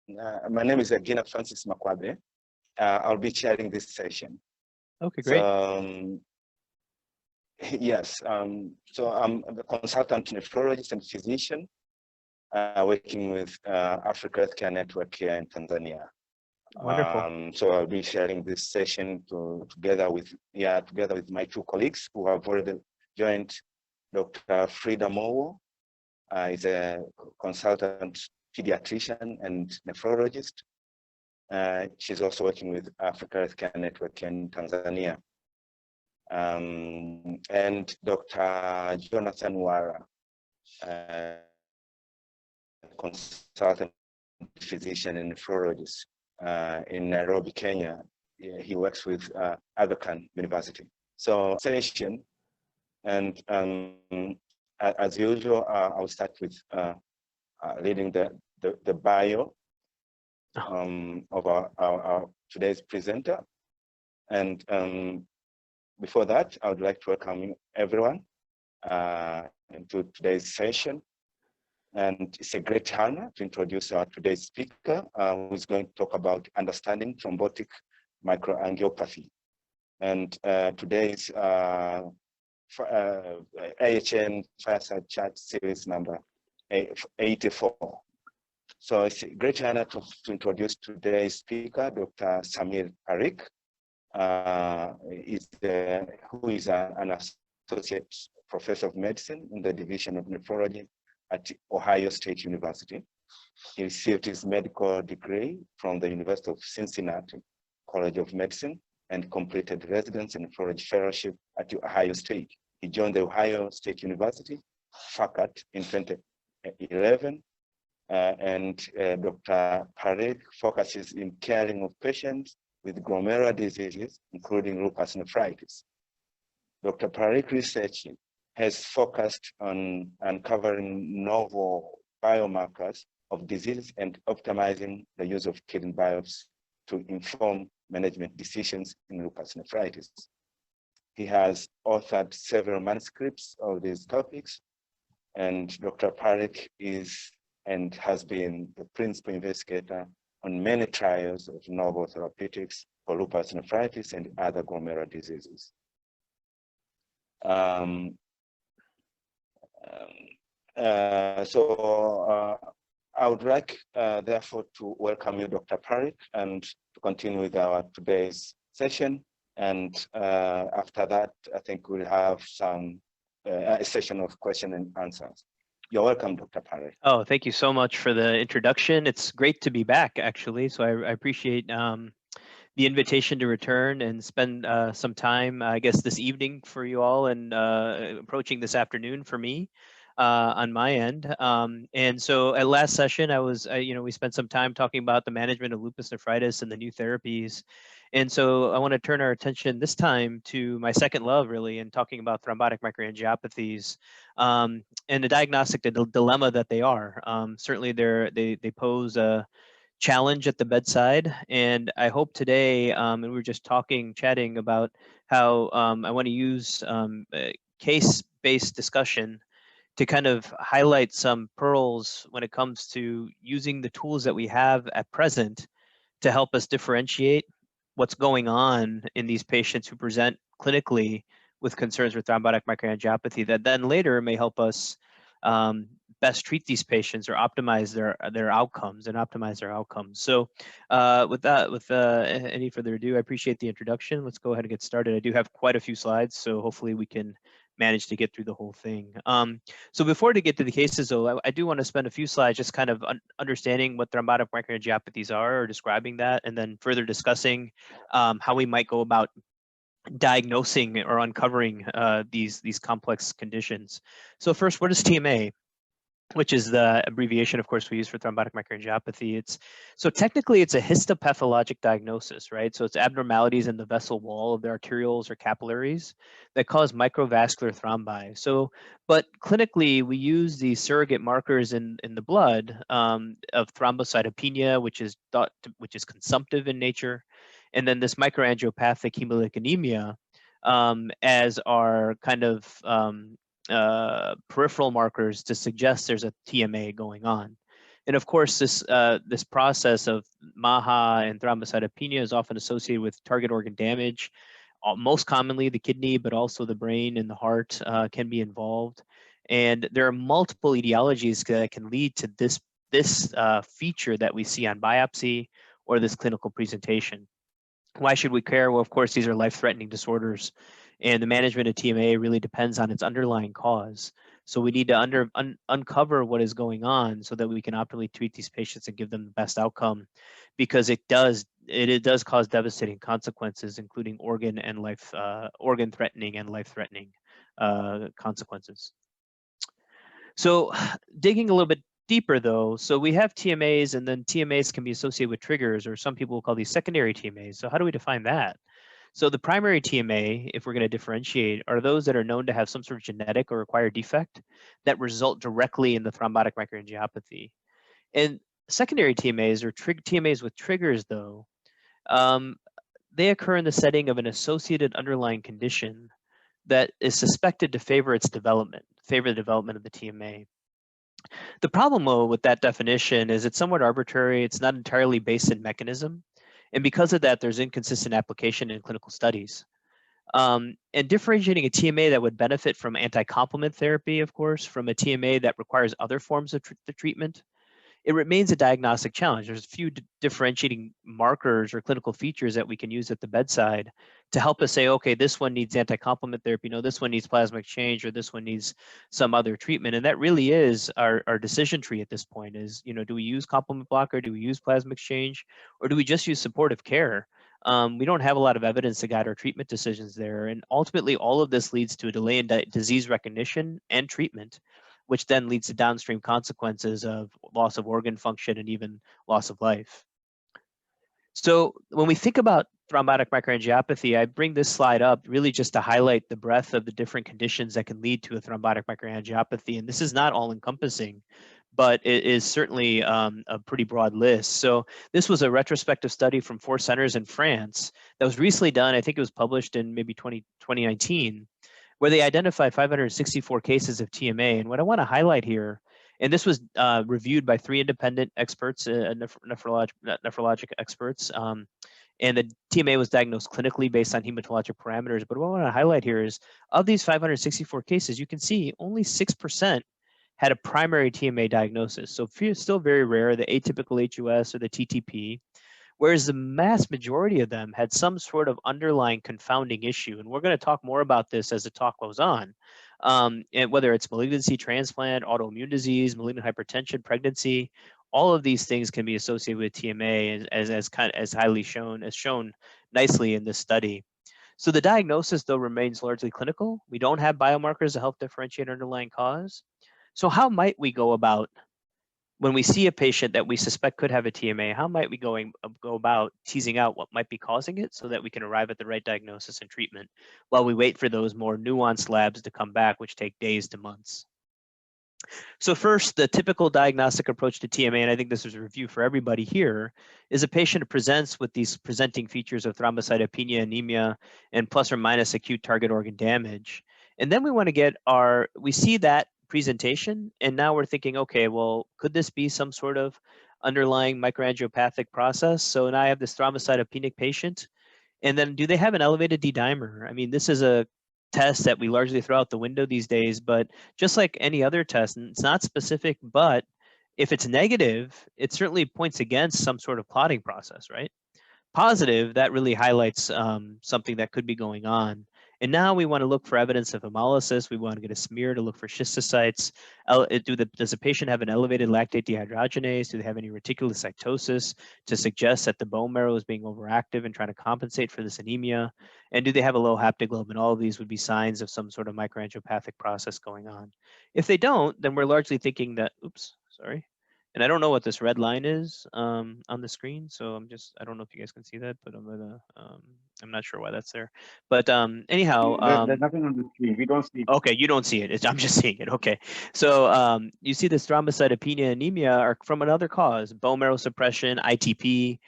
My name is Agina Francis Makwabe. I'll be chairing this session. Okay, great. So, yes, so I'm a consultant nephrologist and physician working with Africa Healthcare Network here in Tanzania. Wonderful. So I'll be sharing this session together with my two colleagues who have already joined. Dr. Frida Mowo is a consultant pediatrician and nephrologist. She's also working with Africa Healthcare Network in Tanzania. And Dr. Jonathan Wara, consultant physician and nephrologist in Nairobi, Kenya. He works with Aga Khan University. So session, and as usual, I'll start with reading the bio of our today's presenter. And before that, I would like to welcome everyone into today's session. And it's a great honor to introduce our today's speaker, who is going to talk about understanding thrombotic microangiopathy. And today's AHN Fireside Chat series number 84. So it's a great honor to introduce today's speaker, Dr. Samir Parikh, who is an associate professor of medicine in the Division of Nephrology at Ohio State University. He received his medical degree from the University of Cincinnati College of Medicine and completed residency and nephrology fellowship at Ohio State. He joined the Ohio State University faculty in 2011. And Dr. Parikh focuses in caring of patients with glomerular diseases, including lupus nephritis. Dr. Parikh research has focused on uncovering novel biomarkers of disease and optimizing the use of kidney biopsy to inform management decisions in lupus nephritis. He has authored several manuscripts of these topics, and Dr. Parikh is and has been the principal investigator on many trials of novel therapeutics for lupus nephritis and other glomerular diseases. I would like, therefore, to welcome you, Dr. Parikh, and to continue with our today's session. And after that, I think we'll have a session of question and answers. You're welcome, Dr. Parikh. Oh, thank you so much for the introduction. It's great to be back, actually. So I appreciate the invitation to return and spend some time, I guess, this evening for you all, and approaching this afternoon for me on my end. And so at last session, we spent some time talking about the management of lupus nephritis and the new therapies. And so I want to turn our attention this time to my second love, really, in talking about thrombotic microangiopathies and the diagnostic dilemma that they are. Certainly, they pose a challenge at the bedside, and I hope today, and we were just chatting about how I want to use case-based discussion to kind of highlight some pearls when it comes to using the tools that we have at present to help us differentiate what's going on in these patients who present clinically with concerns with thrombotic microangiopathy that then later may help us best treat these patients or optimize their outcomes and optimize their outcomes. So with any further ado, I appreciate the introduction. Let's go ahead and get started. I do have quite a few slides, so hopefully we can manage to get through the whole thing. So before to get to the cases, though, I do want to spend a few slides just kind of understanding what thrombotic microangiopathies are, or describing that, and then further discussing how we might go about diagnosing or uncovering these complex conditions. So first, what is TMA? Which is the abbreviation, of course, we use for thrombotic microangiopathy. So technically it's a histopathologic diagnosis, right? So it's abnormalities in the vessel wall of the arterioles or capillaries that cause microvascular thrombi. So, but clinically we use these surrogate markers in the blood of thrombocytopenia, which is consumptive in nature, and then this microangiopathic hemolytic anemia as our kind of peripheral markers to suggest there's a TMA going on. And of course, this process of MAHA and thrombocytopenia is often associated with target organ damage. Most commonly the kidney, but also the brain and the heart can be involved. And there are multiple etiologies that can lead to this feature that we see on biopsy or this clinical presentation. Why should we care? Well, of course, these are life-threatening disorders, and the management of TMA really depends on its underlying cause. So we need to uncover what is going on so that we can optimally treat these patients and give them the best outcome, because it does cause devastating consequences, including organ threatening and life-threatening consequences. So digging a little bit deeper though, so we have TMAs, and then TMAs can be associated with triggers, or some people will call these secondary TMAs. So how do we define that? So the primary TMA, if we're going to differentiate, are those that are known to have some sort of genetic or acquired defect that result directly in the thrombotic microangiopathy. And secondary TMAs, or TMAs with triggers though, they occur in the setting of an associated underlying condition that is suspected to favor the development of the TMA. The problem with that definition is it's somewhat arbitrary. It's not entirely based in mechanism. And because of that, there's inconsistent application in clinical studies. And differentiating a TMA that would benefit from anti-complement therapy, of course, from a TMA that requires other forms of the treatment, it remains a diagnostic challenge. There's a few differentiating markers or clinical features that we can use at the bedside to help us say, okay, this one needs anti-complement therapy, no, this one needs plasma exchange, or this one needs some other treatment. And that really is our decision tree at this point is, do we use complement blocker, do we use plasma exchange, or do we just use supportive care? We don't have a lot of evidence to guide our treatment decisions there. And ultimately, all of this leads to a delay in disease recognition and treatment, which then leads to downstream consequences of loss of organ function and even loss of life. So when we think about thrombotic microangiopathy, I bring this slide up really just to highlight the breadth of the different conditions that can lead to a thrombotic microangiopathy. And this is not all encompassing, but it is certainly a pretty broad list. So this was a retrospective study from 4 centers in France that was recently done. I think it was published in maybe 2019, where they identified 564 cases of TMA. And what I want to highlight here, and this was reviewed by 3 independent experts, nephrologic experts, and the TMA was diagnosed clinically based on hematologic parameters. But what I want to highlight here is, of these 564 cases, you can see only 6% had a primary TMA diagnosis. So still very rare, the atypical HUS or the TTP, whereas the mass majority of them had some sort of underlying confounding issue. And we're going to talk more about this as the talk goes on. And whether it's malignancy, transplant, autoimmune disease, malignant hypertension, pregnancy, all of these things can be associated with TMA as shown nicely in this study. So the diagnosis, though, remains largely clinical. We don't have biomarkers to help differentiate underlying cause. So how might we go about, when we see a patient that we suspect could have a TMA, how might we go about teasing out what might be causing it so that we can arrive at the right diagnosis and treatment while we wait for those more nuanced labs to come back, which take days to months? So first, the typical diagnostic approach to TMA, and I think this is a review for everybody here, is a patient who presents with these presenting features of thrombocytopenia, anemia, and plus or minus acute target organ damage. And then we want to get we see that presentation, and now we're thinking, okay, well, could this be some sort of underlying microangiopathic process? So now I have this thrombocytopenic patient, and then do they have an elevated D-dimer? I mean, this is a test that we largely throw out the window these days, but just like any other test, and it's not specific, but if it's negative, it certainly points against some sort of clotting process, right? Positive, that really highlights something that could be going on. And now we want to look for evidence of hemolysis. We want to get a smear to look for schistocytes. Does the patient have an elevated lactate dehydrogenase? Do they have any reticulocytosis to suggest that the bone marrow is being overactive and trying to compensate for this anemia? And do they have a low haptoglobin? All of these would be signs of some sort of microangiopathic process going on. If they don't, then we're largely thinking that, oops, sorry. And I don't know what this red line is on the screen, so I don't know if you guys can see that, but I'm not sure why that's there. But anyhow, there's nothing on the screen. We don't see it. Okay, you don't see it. I'm just seeing it. Okay, so you see this thrombocytopenia, anemia are from another cause, bone marrow suppression, ITP.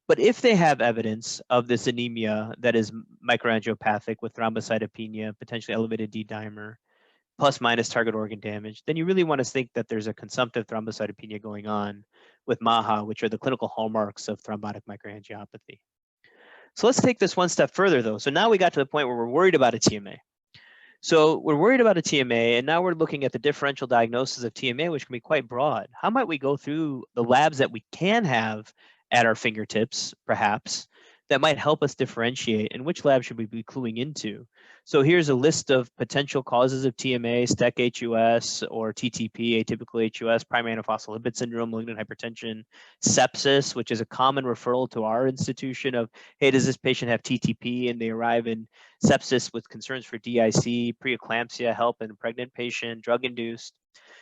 But if they have evidence of this anemia that is microangiopathic with thrombocytopenia, potentially elevated D-dimer, plus minus target organ damage, then you really want to think that there's a consumptive thrombocytopenia going on with MAHA, which are the clinical hallmarks of thrombotic microangiopathy. So let's take this one step further though. So now we got to the point where we're worried about a TMA. So we're worried about a TMA, and now we're looking at the differential diagnosis of TMA, which can be quite broad. How might we go through the labs that we can have at our fingertips, perhaps, that might help us differentiate, and which lab should we be cluing into? So here's a list of potential causes of TMA: STEC HUS or TTP, atypical HUS, primary antiphospholipid syndrome, malignant hypertension, sepsis, which is a common referral to our institution of, hey, does this patient have TTP? And they arrive in sepsis with concerns for DIC, preeclampsia, help in a pregnant patient, drug-induced.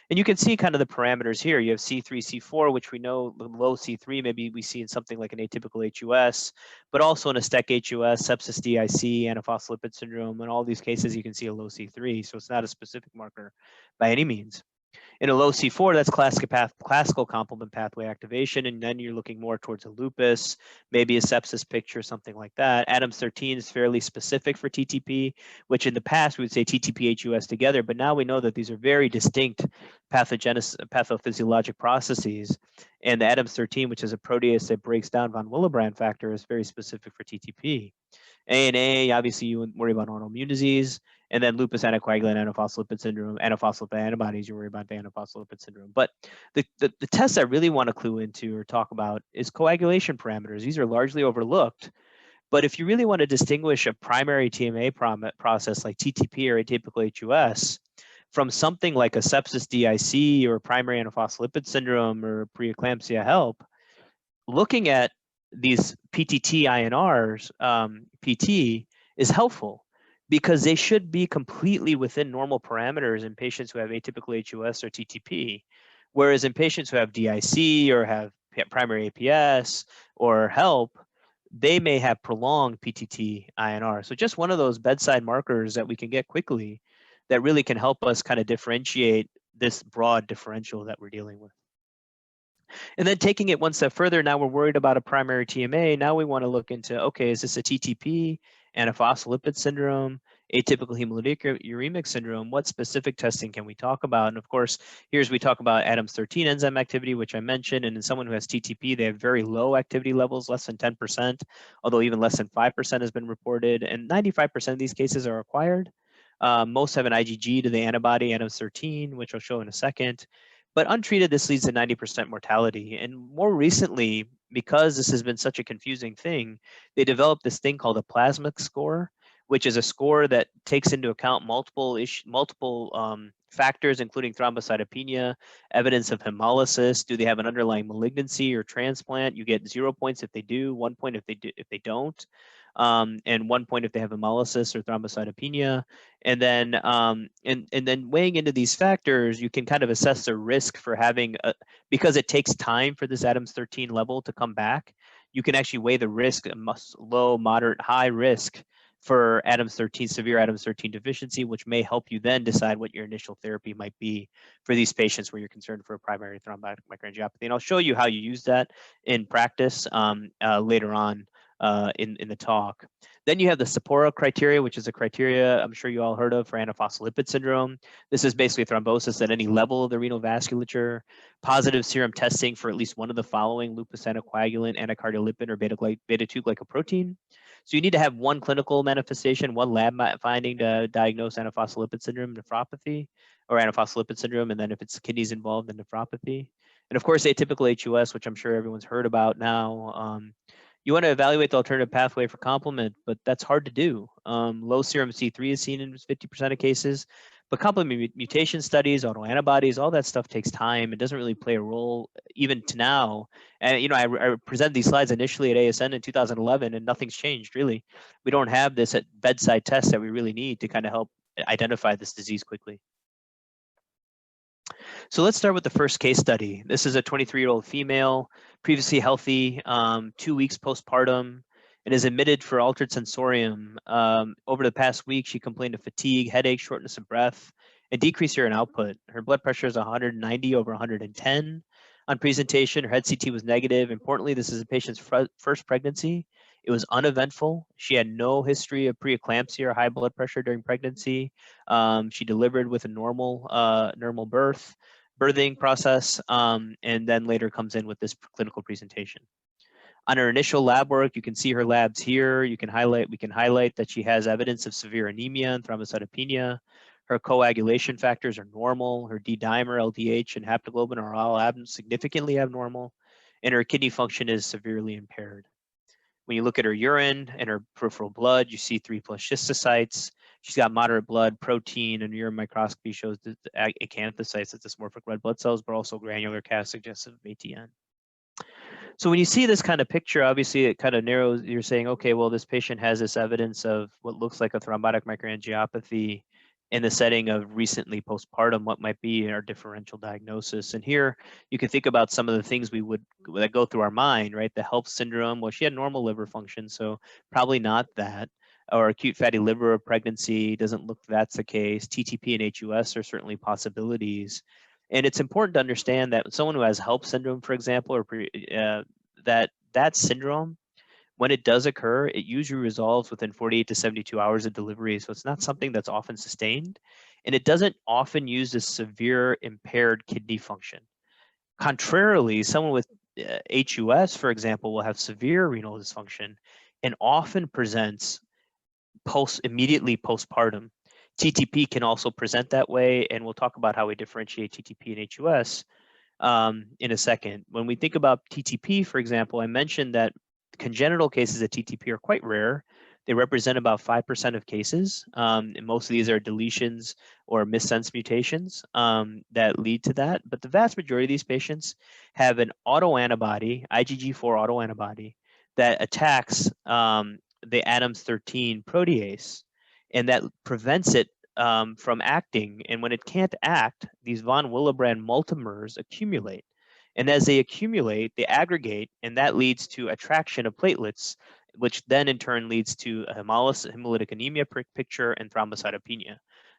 And you can see kind of the parameters here. You have C3, C4, which we know low C3, maybe we see in something like an atypical HUS, but also in a STEC HUS, sepsis DIC, antiphospholipid syndrome. In all these cases, you can see a low C3, so it's not a specific marker by any means. In a low C4, that's classical complement pathway activation, and then you're looking more towards a lupus, maybe a sepsis picture, something like that. Adams 13 is fairly specific for TTP, which in the past we would say TTP HUS together, but now we know that these are very distinct pathophysiologic processes. And the Adams 13, which is a protease that breaks down von Willebrand factor, is very specific for TTP. ANA, obviously you worry about autoimmune disease, and then lupus, anticoagulant, antiphospholipid syndrome, antiphospholipid antibodies, you worry about the antiphospholipid syndrome. But the tests I really want to clue into or talk about is coagulation parameters. These are largely overlooked, but if you really want to distinguish a primary TMA process like TTP or atypical HUS from something like a sepsis DIC or primary antiphospholipid syndrome or preeclampsia HELP, looking at these PTT INRs, PT, is helpful because they should be completely within normal parameters in patients who have atypical HUS or TTP. Whereas in patients who have DIC or have primary APS or HELP, they may have prolonged PTT INR. So just one of those bedside markers that we can get quickly that really can help us kind of differentiate this broad differential that we're dealing with. And then taking it one step further, now we're worried about a primary TMA. Now we want to look into, okay, is this a TTP, antiphospholipid syndrome, atypical hemolytic uremic syndrome? What specific testing can we talk about? And of course, here's we talk about Adams 13 enzyme activity, which I mentioned. And in someone who has TTP, they have very low activity levels, less than 10%, although even less than 5% has been reported. And 95% of these cases are acquired. Most have an IgG to the antibody Adams 13, which I'll show in a second. But untreated, this leads to 90% mortality. And more recently, because this has been such a confusing thing, they developed this thing called a plasmic score, which is a score that takes into account multiple factors, including thrombocytopenia, evidence of hemolysis. Do they have an underlying malignancy or transplant? You get 0 points if they do, 1 point if they don't. And 1 point if they have hemolysis or thrombocytopenia. And then and then weighing into these factors, you can kind of assess the risk for having, because it takes time for this Adams 13 level to come back, you can actually weigh the risk, low, moderate, high risk for Adams 13, severe Adams 13 deficiency, which may help you then decide what your initial therapy might be for these patients where you're concerned for a primary thrombotic microangiopathy. And I'll show you how you use that in practice later on in the talk. Then you have the Sapora criteria, which is a criteria I'm sure you all heard of for antiphospholipid syndrome. This is basically thrombosis at any level of the renal vasculature, positive serum testing for at least one of the following: lupus anticoagulant, anticardiolipin, or beta-2 glycoprotein. So you need to have one clinical manifestation, one lab finding to diagnose antiphospholipid syndrome, nephropathy, or antiphospholipid syndrome, and then if it's kidneys involved, then nephropathy. And of course, atypical HUS, which I'm sure everyone's heard about now. You want to evaluate the alternative pathway for complement, but that's hard to do. Low serum C3 is seen in 50% of cases, but complement mutation studies, autoantibodies, all that stuff takes time. It doesn't really play a role even to now. And you know, I presented these slides initially at ASN in 2011, and nothing's changed really. We don't have this at bedside test that we really need to kind of help identify this disease quickly. So let's start with the first case study. This is a 23-year-old female, previously healthy, 2 weeks postpartum, and is admitted for altered sensorium. Over the past week, she complained of fatigue, headache, shortness of breath, and decreased urine output. Her blood pressure is 190 over 110. On presentation, her head CT was negative. Importantly, this is a patient's first pregnancy, It was uneventful. She had no history of preeclampsia or high blood pressure during pregnancy. She delivered with a normal birthing process, and then later comes in with this clinical presentation. On her initial lab work, you can see her labs here. We can highlight that she has evidence of severe anemia and thrombocytopenia. Her coagulation factors are normal. Her D-dimer, LDH, and haptoglobin are all significantly abnormal, and her kidney function is severely impaired. When you look at her urine and her peripheral blood, you see 3+ schistocytes. She's got moderate blood protein, and urine microscopy shows the acanthocytes, that's dysmorphic red blood cells, but also granular cast suggestive of ATN. So when you see this kind of picture, obviously it kind of narrows, you're saying, okay, well, this patient has this evidence of what looks like a thrombotic microangiopathy in the setting of recently postpartum. What might be our differential diagnosis? And here you can think about some of the things that go through our mind, right? The HELP syndrome, well, she had normal liver function, so probably not that. Or acute fatty liver pregnancy, doesn't look that's the case. TTP and HUS are certainly possibilities. And it's important to understand that someone who has HELP syndrome, for example, or that syndrome, when it does occur, it usually resolves within 48 to 72 hours of delivery. So it's not something that's often sustained, and it doesn't often use a severe impaired kidney function. Contrarily, someone with HUS, for example, will have severe renal dysfunction and often presents immediately postpartum. TTP can also present that way, and we'll talk about how we differentiate TTP and HUS in a second. When we think about TTP, for example, I mentioned that congenital cases of TTP are quite rare. They represent about 5% of cases, and most of these are deletions or missense mutations that lead to that. But the vast majority of these patients have an autoantibody, IgG4 autoantibody, that attacks the ADAMS13 protease, and that prevents it from acting. And when it can't act, these von Willebrand multimers accumulate. And as they accumulate, they aggregate, and that leads to attraction of platelets, which then in turn leads to a hemolytic anemia picture and thrombocytopenia.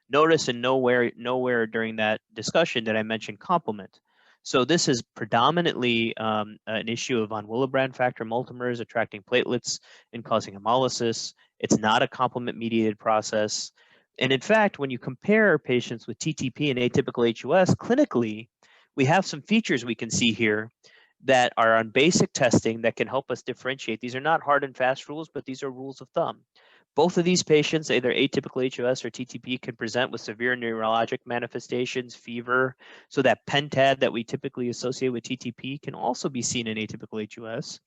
Notice and nowhere during that discussion did I mention complement. So this is predominantly an issue of von Willebrand factor multimers attracting platelets and causing hemolysis. It's not a complement-mediated process. And in fact, when you compare patients with TTP and atypical HUS, clinically, we have some features we can see here that are on basic testing that can help us differentiate. These are not hard and fast rules, but these are rules of thumb. Both of these patients, either atypical HUS or TTP, can present with severe neurologic manifestations, fever. So that pentad that we typically associate with TTP can also be seen in atypical HUS.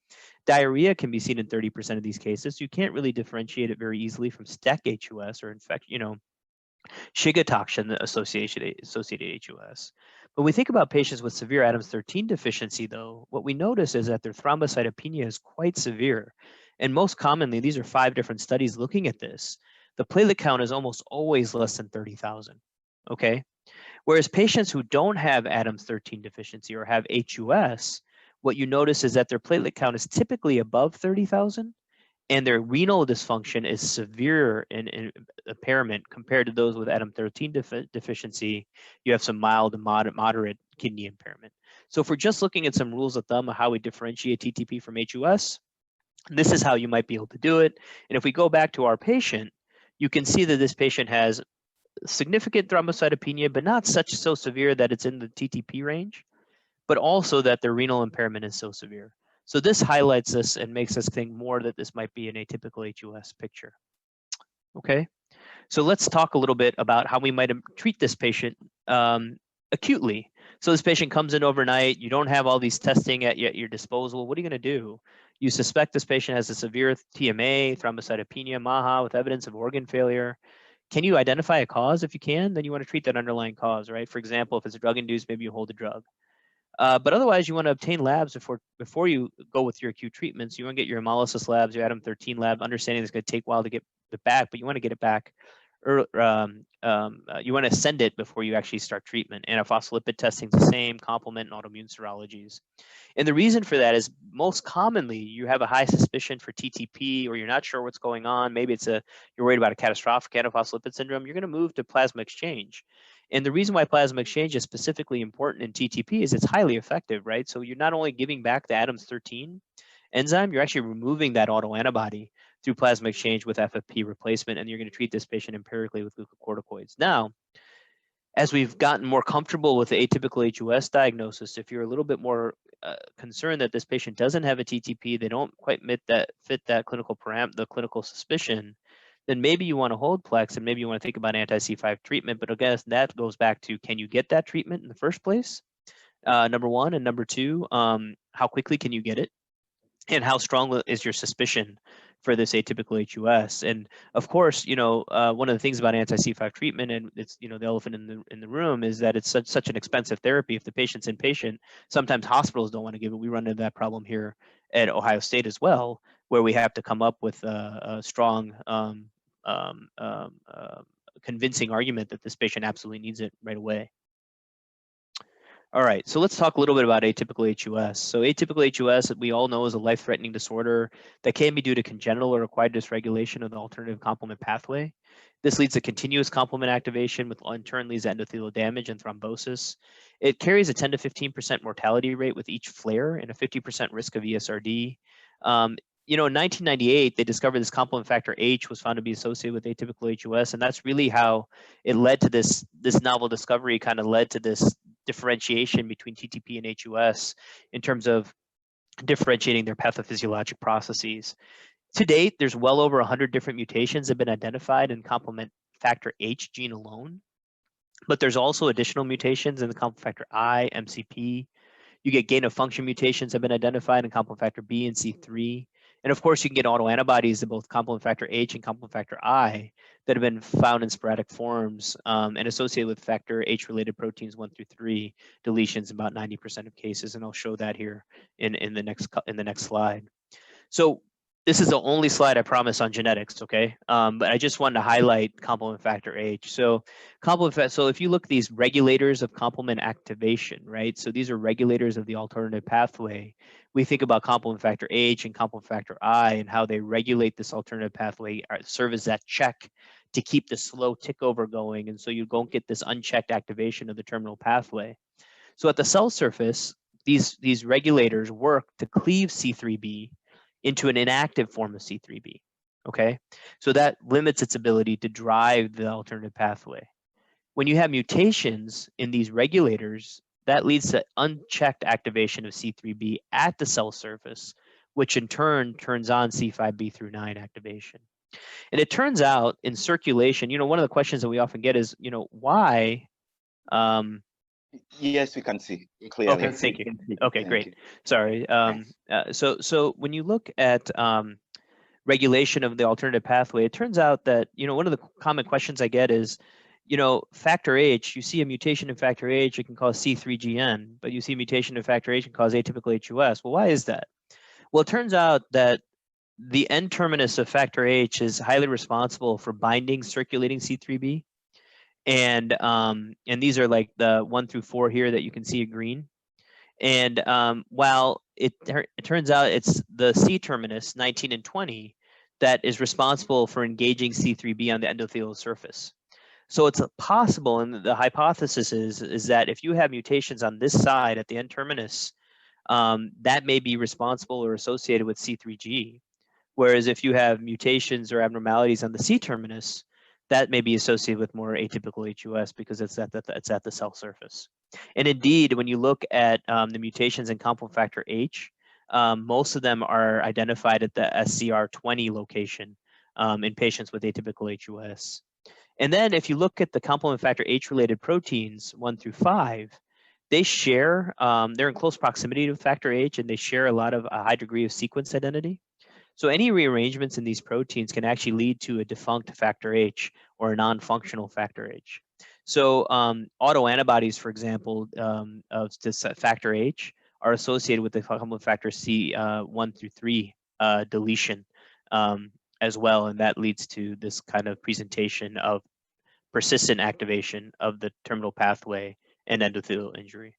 Diarrhea can be seen in 30% of these cases. You can't really differentiate it very easily from STEC HUS or Shiga toxin associated HUS. When we think about patients with severe ADAMS13 deficiency, though, what we notice is that their thrombocytopenia is quite severe. And most commonly, these are 5 different studies looking at this. The platelet count is almost always less than 30,000, okay? Whereas patients who don't have ADAMS13 deficiency or have HUS, what you notice is that their platelet count is typically above 30,000, and their renal dysfunction is severe in impairment compared to those with ADAM13 deficiency. You have some mild to moderate kidney impairment. So if we're just looking at some rules of thumb of how we differentiate TTP from HUS, this is how you might be able to do it. And if we go back to our patient, you can see that this patient has significant thrombocytopenia, but not so severe that it's in the TTP range, but also that their renal impairment is so severe. So this highlights this and makes us think more that this might be an atypical HUS picture. Okay, so let's talk a little bit about how we might treat this patient acutely. So this patient comes in overnight, you don't have all these testing at your disposal. What are you going to do? You suspect this patient has a severe TMA, thrombocytopenia, MAHA with evidence of organ failure. Can you identify a cause? If you can, then you want to treat that underlying cause, right? For example, if it's drug-induced, maybe you hold the drug. But otherwise, you want to obtain labs before you go with your acute treatments. You want to get your hemolysis labs, your ADAM13 lab, understanding it's going to take a while to get it back, but you want to get it back. You want to send it before you actually start treatment. Antiphospholipid testing is the same, complement and autoimmune serologies. And the reason for that is most commonly you have a high suspicion for TTP, or you're not sure what's going on. Maybe you're worried about a catastrophic antiphospholipid syndrome. You're going to move to plasma exchange. And the reason why plasma exchange is specifically important in TTP is it's highly effective, right? So you're not only giving back the ADAMS13 enzyme, you're actually removing that autoantibody through plasma exchange with FFP replacement, and you're going to treat this patient empirically with glucocorticoids. Now, as we've gotten more comfortable with the atypical HUS diagnosis, if you're a little bit more concerned that this patient doesn't have a TTP, they don't quite fit that clinical the clinical suspicion, then maybe you want to hold Plex and maybe you want to think about anti-C5 treatment. But again, that goes back to, can you get that treatment in the first place? Number one, and number two, how quickly can you get it? And how strong is your suspicion for this atypical HUS? And of course, one of the things about anti-C5 treatment, and it's, the elephant in the room, is that it's such an expensive therapy. If the patient's inpatient, sometimes hospitals don't want to give it. We run into that problem here at Ohio State as well, where we have to come up with a strong, convincing argument that this patient absolutely needs it right away. All right, so let's talk a little bit about atypical HUS. So atypical HUS, we all know, is a life-threatening disorder that can be due to congenital or acquired dysregulation of the alternative complement pathway. This leads to continuous complement activation, which in turn leads to endothelial damage and thrombosis. It carries a 10 to 15% mortality rate with each flare and a 50% risk of ESRD. In 1998, they discovered this complement factor H was found to be associated with atypical HUS, and that's really how it led to this novel discovery, kind of led to this differentiation between TTP and HUS in terms of differentiating their pathophysiologic processes. To date, there's well over 100 different mutations that have been identified in complement factor H gene alone, but there's also additional mutations in the complement factor I, MCP. You get gain of function mutations that have been identified in complement factor B and C3. And of course, you can get autoantibodies to both complement factor H and complement factor I that have been found in sporadic forms and associated with factor H-related proteins 1 through 3 deletions in about 90% of cases. And I'll show that here in the next slide. So this is the only slide I promise on genetics, okay? But I just wanted to highlight complement factor H. So if you look at these regulators of complement activation, right? So these are regulators of the alternative pathway. We think about complement factor H and complement factor I and how they regulate this alternative pathway, serve as that check to keep the slow tick over going. And so you don't get this unchecked activation of the terminal pathway. So at the cell surface, these regulators work to cleave C3b into an inactive form of C3b, okay? So that limits its ability to drive the alternative pathway. When you have mutations in these regulators, that leads to unchecked activation of C3b at the cell surface, which in turn turns on C5b through 9 activation. And it turns out in circulation, one of the questions that we often get is, why? Yes, we can see clearly. Okay, thank you. Okay, great. Sorry. So when you look at regulation of the alternative pathway, it turns out that, one of the common questions I get is, factor H, you see a mutation in factor H, it can cause C3GN, but you see a mutation in factor H can cause atypical HUS. Well, why is that? Well, it turns out that the N-terminus of factor H is highly responsible for binding circulating C3b. And these are like the 1 through 4 here that you can see in green. And while it turns out it's the C-terminus, 19 and 20, that is responsible for engaging C3b on the endothelial surface. So it's possible, and the hypothesis is that if you have mutations on this side at the N-terminus, that may be responsible or associated with C3G. Whereas if you have mutations or abnormalities on the C-terminus, that may be associated with more atypical HUS because it's at the cell surface. And indeed, when you look at the mutations in complement factor H, most of them are identified at the SCR20 location in patients with atypical HUS. And then if you look at the complement factor H-related proteins 1 through 5, they share, they're in close proximity to factor H, and they share a high degree of sequence identity. So any rearrangements in these proteins can actually lead to a defunct factor H or a non-functional factor H. So autoantibodies, for example, of this factor H are associated with the complement factor C1 through 3 deletion as well, and that leads to this kind of presentation of persistent activation of the terminal pathway and endothelial injury.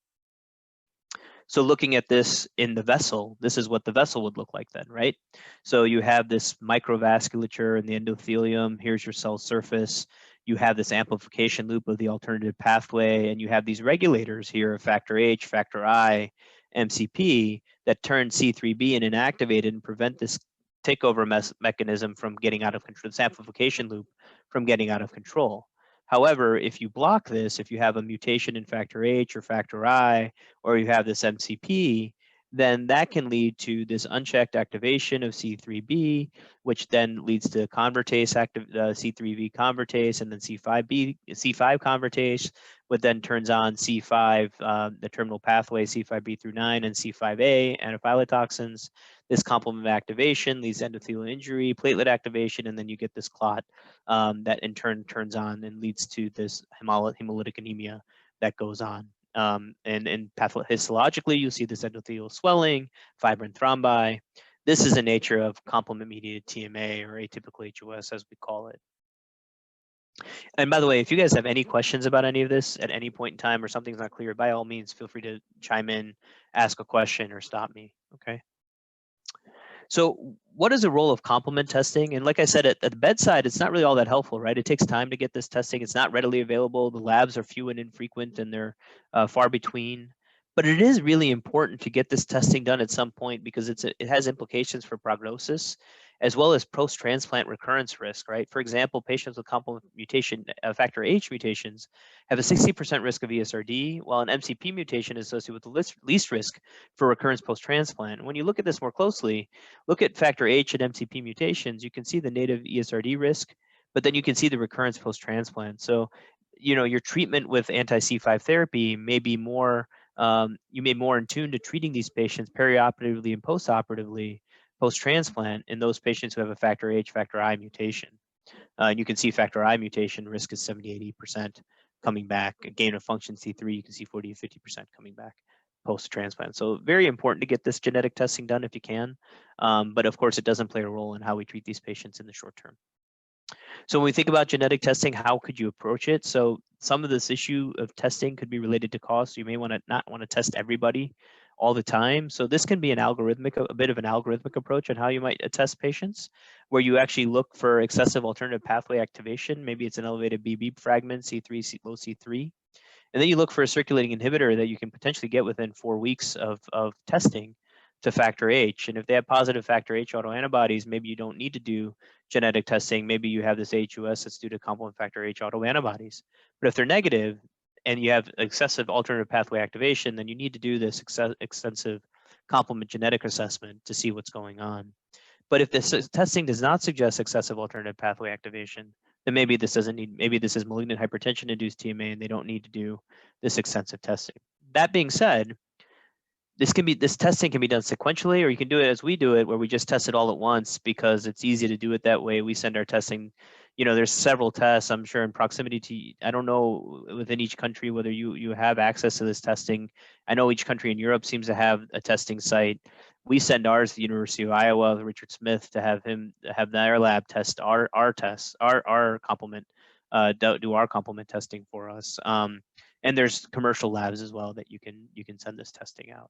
So looking at this in the vessel, this is what the vessel would look like then, right? So you have this microvasculature in the endothelium. Here's your cell surface. You have this amplification loop of the alternative pathway, and you have these regulators here of factor H, factor I, MCP that turn C3b and inactivate it and prevent this takeover mechanism from getting out of control, this amplification loop from getting out of control. However, if you block this, if you have a mutation in factor H or factor I, or you have this MCP, then that can lead to this unchecked activation of C3b, which then leads to convertase C3b convertase, and then C5 convertase, which then turns on C5, the terminal pathway C5b through 9, and C5a anaphylotoxins. This complement activation leads to endothelial injury, platelet activation, and then you get this clot that in turn turns on and leads to this hemolytic anemia that goes on. And histologically, you'll see this endothelial swelling, fibrin thrombi. This is the nature of complement-mediated TMA, or atypical HUS, as we call it. And by the way, if you guys have any questions about any of this at any point in time, or something's not clear, by all means, feel free to chime in, ask a question, or stop me, okay? So what is the role of complement testing? And like I said, at the bedside, it's not really all that helpful, right? It takes time to get this testing. It's not readily available. The labs are few and infrequent, and they're far between. But it is really important to get this testing done at some point, because it has implications for prognosis, as well as post-transplant recurrence risk, right? For example, patients with complement mutation, factor H mutations, have a 60% risk of ESRD, while an MCP mutation is associated with the least risk for recurrence post-transplant. When you look at this more closely, look at factor H and MCP mutations, you can see the native ESRD risk, but then you can see the recurrence post-transplant. So, you know, your treatment with anti-C5 therapy may be more, you may be more in tune to treating these patients perioperatively and postoperatively, post-transplant, in those patients who have a factor H, factor I mutation. And you can see factor I mutation risk is 70–80% coming back. A gain of function C3, you can see 40–50% coming back post-transplant. So very important to get this genetic testing done if you can. But of course, it doesn't play a role in how we treat these patients in the short term. So when we think about genetic testing, how could you approach it? So some of this issue of testing could be related to cost. You may not want to test everybody all the time. So this can be a bit of an algorithmic approach on how you might test patients, where you actually look for excessive alternative pathway activation. Maybe it's an elevated BB fragment, C3, low C3. And then you look for a circulating inhibitor that you can potentially get within 4 weeks of testing to factor H. And if they have positive factor H autoantibodies, maybe you don't need to do genetic testing. Maybe you have this HUS that's due to complement factor H autoantibodies. But if they're negative and you have excessive alternative pathway activation, then you need to do this extensive complement genetic assessment to see what's going on. But if this testing does not suggest excessive alternative pathway activation, then maybe this is malignant hypertension-induced TMA, and they don't need to do this extensive testing. That being said, this testing can be done sequentially, or you can do it as we do it, where we just test it all at once because it's easy to do it that way. We send our testing, you know, there's several tests, I'm sure, in proximity to, I don't know within each country whether you have access to this testing. I know each country in Europe seems to have a testing site. We send ours to the University of Iowa, Richard Smith, to have their lab test our tests, our complement, do our complement testing for us. And there's commercial labs as well that you can send this testing out.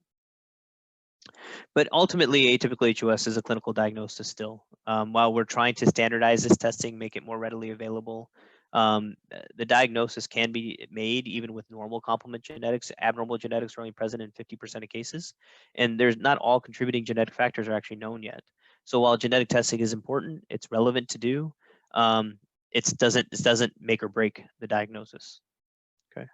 But ultimately, atypical HUS is a clinical diagnosis still. While we're trying to standardize this testing, make it more readily available, the diagnosis can be made even with normal complement genetics. Abnormal genetics are only present in 50% of cases, and there's not all contributing genetic factors are actually known yet. So while genetic testing is important, it's relevant to do, it doesn't make or break the diagnosis. Okay.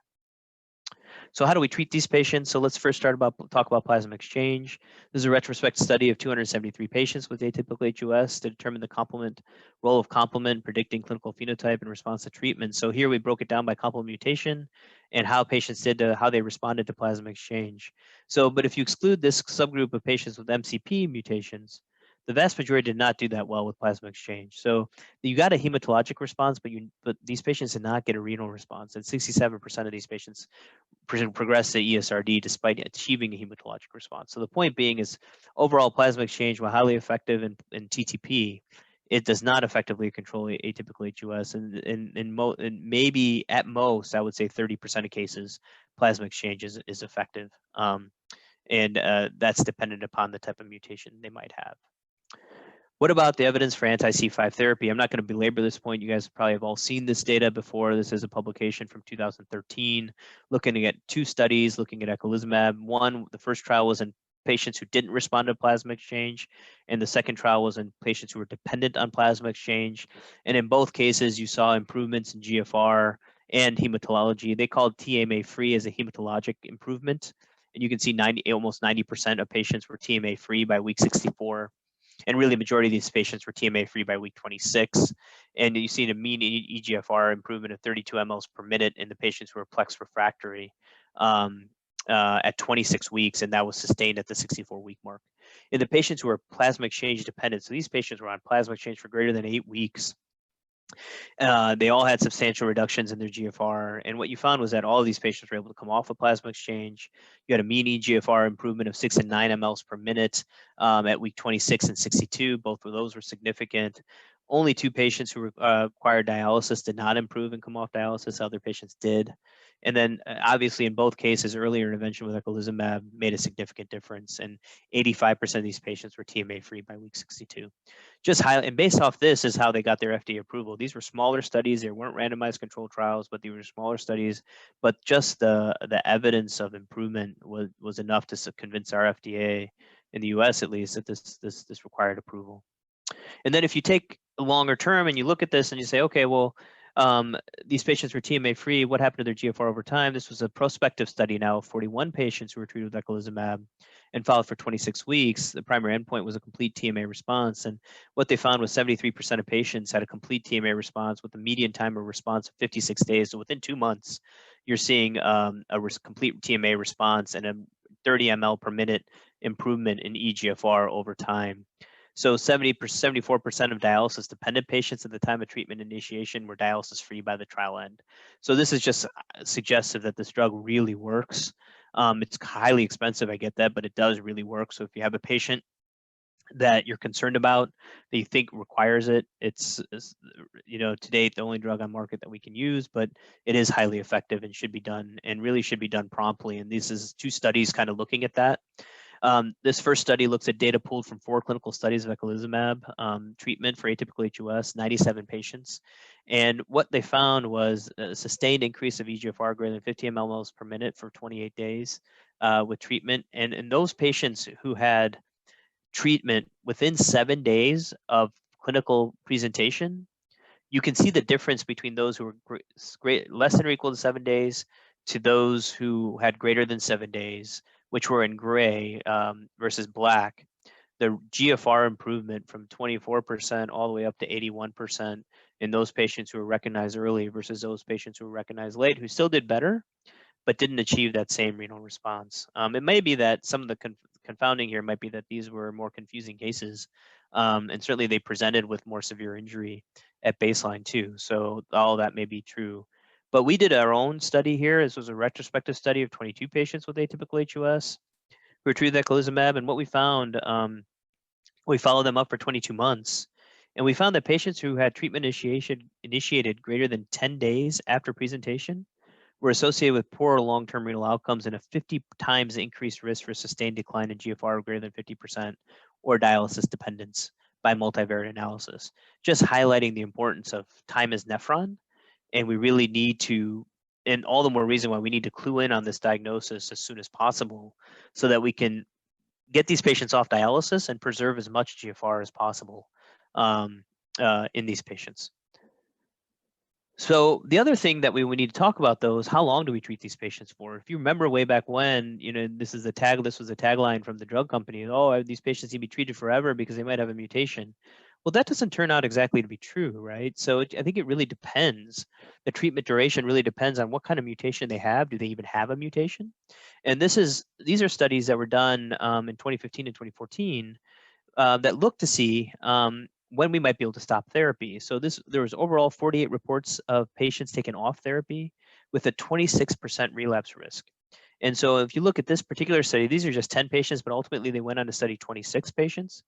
So how do we treat these patients? So let's first talk about plasma exchange. This is a retrospective study of 273 patients with atypical HUS to determine the role of complement predicting clinical phenotype in response to treatment. So here we broke it down by complement mutation and how patients how they responded to plasma exchange. So, but if you exclude this subgroup of patients with MCP mutations, the vast majority did not do that well with plasma exchange. So you got a hematologic response, but these patients did not get a renal response, and 67% of these patients progress to ESRD despite achieving a hematologic response. So the point being is overall plasma exchange, while highly effective in TTP, it does not effectively control atypical HUS, and maybe at most, I would say 30% of cases, plasma exchange is effective. And that's dependent upon the type of mutation they might have. What about the evidence for anti-C5 therapy? I'm not going to belabor this point. You guys probably have all seen this data before. This is a publication from 2013, looking at 2 studies, looking at eculizumab. One, the first trial was in patients who didn't respond to plasma exchange, and the second trial was in patients who were dependent on plasma exchange. And in both cases, you saw improvements in GFR and hematology. They called TMA-free as a hematologic improvement. And you can see almost 90% of patients were TMA-free by week 64. And really, the majority of these patients were TMA-free by week 26. And you see a mean eGFR improvement of 32 mLs per minute in the patients who were Plex refractory at 26 weeks, and that was sustained at the 64-week mark. In the patients who were plasma exchange dependent, so these patients were on plasma exchange for greater than 8 weeks, they all had substantial reductions in their GFR. And what you found was that all of these patients were able to come off of plasma exchange. You had a mean eGFR improvement of 6 and 9 mLs per minute at week 26 and 62. Both of those were significant. Only 2 patients who required dialysis did not improve and come off dialysis. Other patients did. And then obviously in both cases, earlier intervention with eculizumab made a significant difference. And 85% of these patients were TMA-free by week 62. And based off this is how they got their FDA approval. These were smaller studies. They weren't randomized controlled trials, but they were smaller studies. But just the evidence of improvement was enough to convince our FDA in the US, at least, that this required approval. And then if you take a longer term and you look at this and you say, okay, well, these patients were TMA-free. What happened to their GFR over time? This was a prospective study now of 41 patients who were treated with eculizumab and followed for 26 weeks. The primary endpoint was a complete TMA response. And what they found was 73% of patients had a complete TMA response with a median time of response of 56 days. So within 2 months, you're seeing a complete TMA response and a 30 ml per minute improvement in eGFR over time. So 74% of dialysis-dependent patients at the time of treatment initiation were dialysis-free by the trial end. So this is just suggestive that this drug really works. It's highly expensive, I get that, but it does really work. So if you have a patient that you're concerned about, that you think requires it, it's to date the only drug on market that we can use, but it is highly effective and should be done, and really should be done promptly. And this is 2 studies kind of looking at that. This first study looks at data pulled from 4 clinical studies of eculizumab treatment for atypical HUS, 97 patients. And what they found was a sustained increase of eGFR greater than 50 mLs per minute for 28 days with treatment. And in those patients who had treatment within 7 days of clinical presentation, you can see the difference between those who were less than or equal to 7 days to those who had greater than 7 days, which were in gray versus black. The GFR improvement from 24% all the way up to 81% in those patients who were recognized early versus those patients who were recognized late, who still did better, but didn't achieve that same renal response. It may be that some of the confounding here might be that these were more confusing cases, and certainly they presented with more severe injury at baseline too. So all of that may be true. But we did our own study here. This was a retrospective study of 22 patients with atypical HUS who were treated with eculizumab. And what we found, we followed them up for 22 months. And we found that patients who had treatment initiated greater than 10 days after presentation were associated with poorer long-term renal outcomes and a 50 times increased risk for sustained decline in GFR of greater than 50% or dialysis dependence by multivariate analysis, just highlighting the importance of time as nephron. And we really need to, and all the more reason why we need to clue in on this diagnosis as soon as possible so that we can get these patients off dialysis and preserve as much GFR as possible in these patients. So the other thing that we need to talk about, though, is how long do we treat these patients for? If you remember way back when, this was a tagline from the drug company. Oh, these patients need to be treated forever because they might have a mutation. Well, that doesn't turn out exactly to be true, right? So I think it really depends. The treatment duration really depends on what kind of mutation they have. Do they even have a mutation? And these are studies that were done in 2015 and 2014 that look to see when we might be able to stop therapy. So there was overall 48 reports of patients taken off therapy with a 26% relapse risk. And so if you look at this particular study, these are just 10 patients, but ultimately they went on to study 26 patients,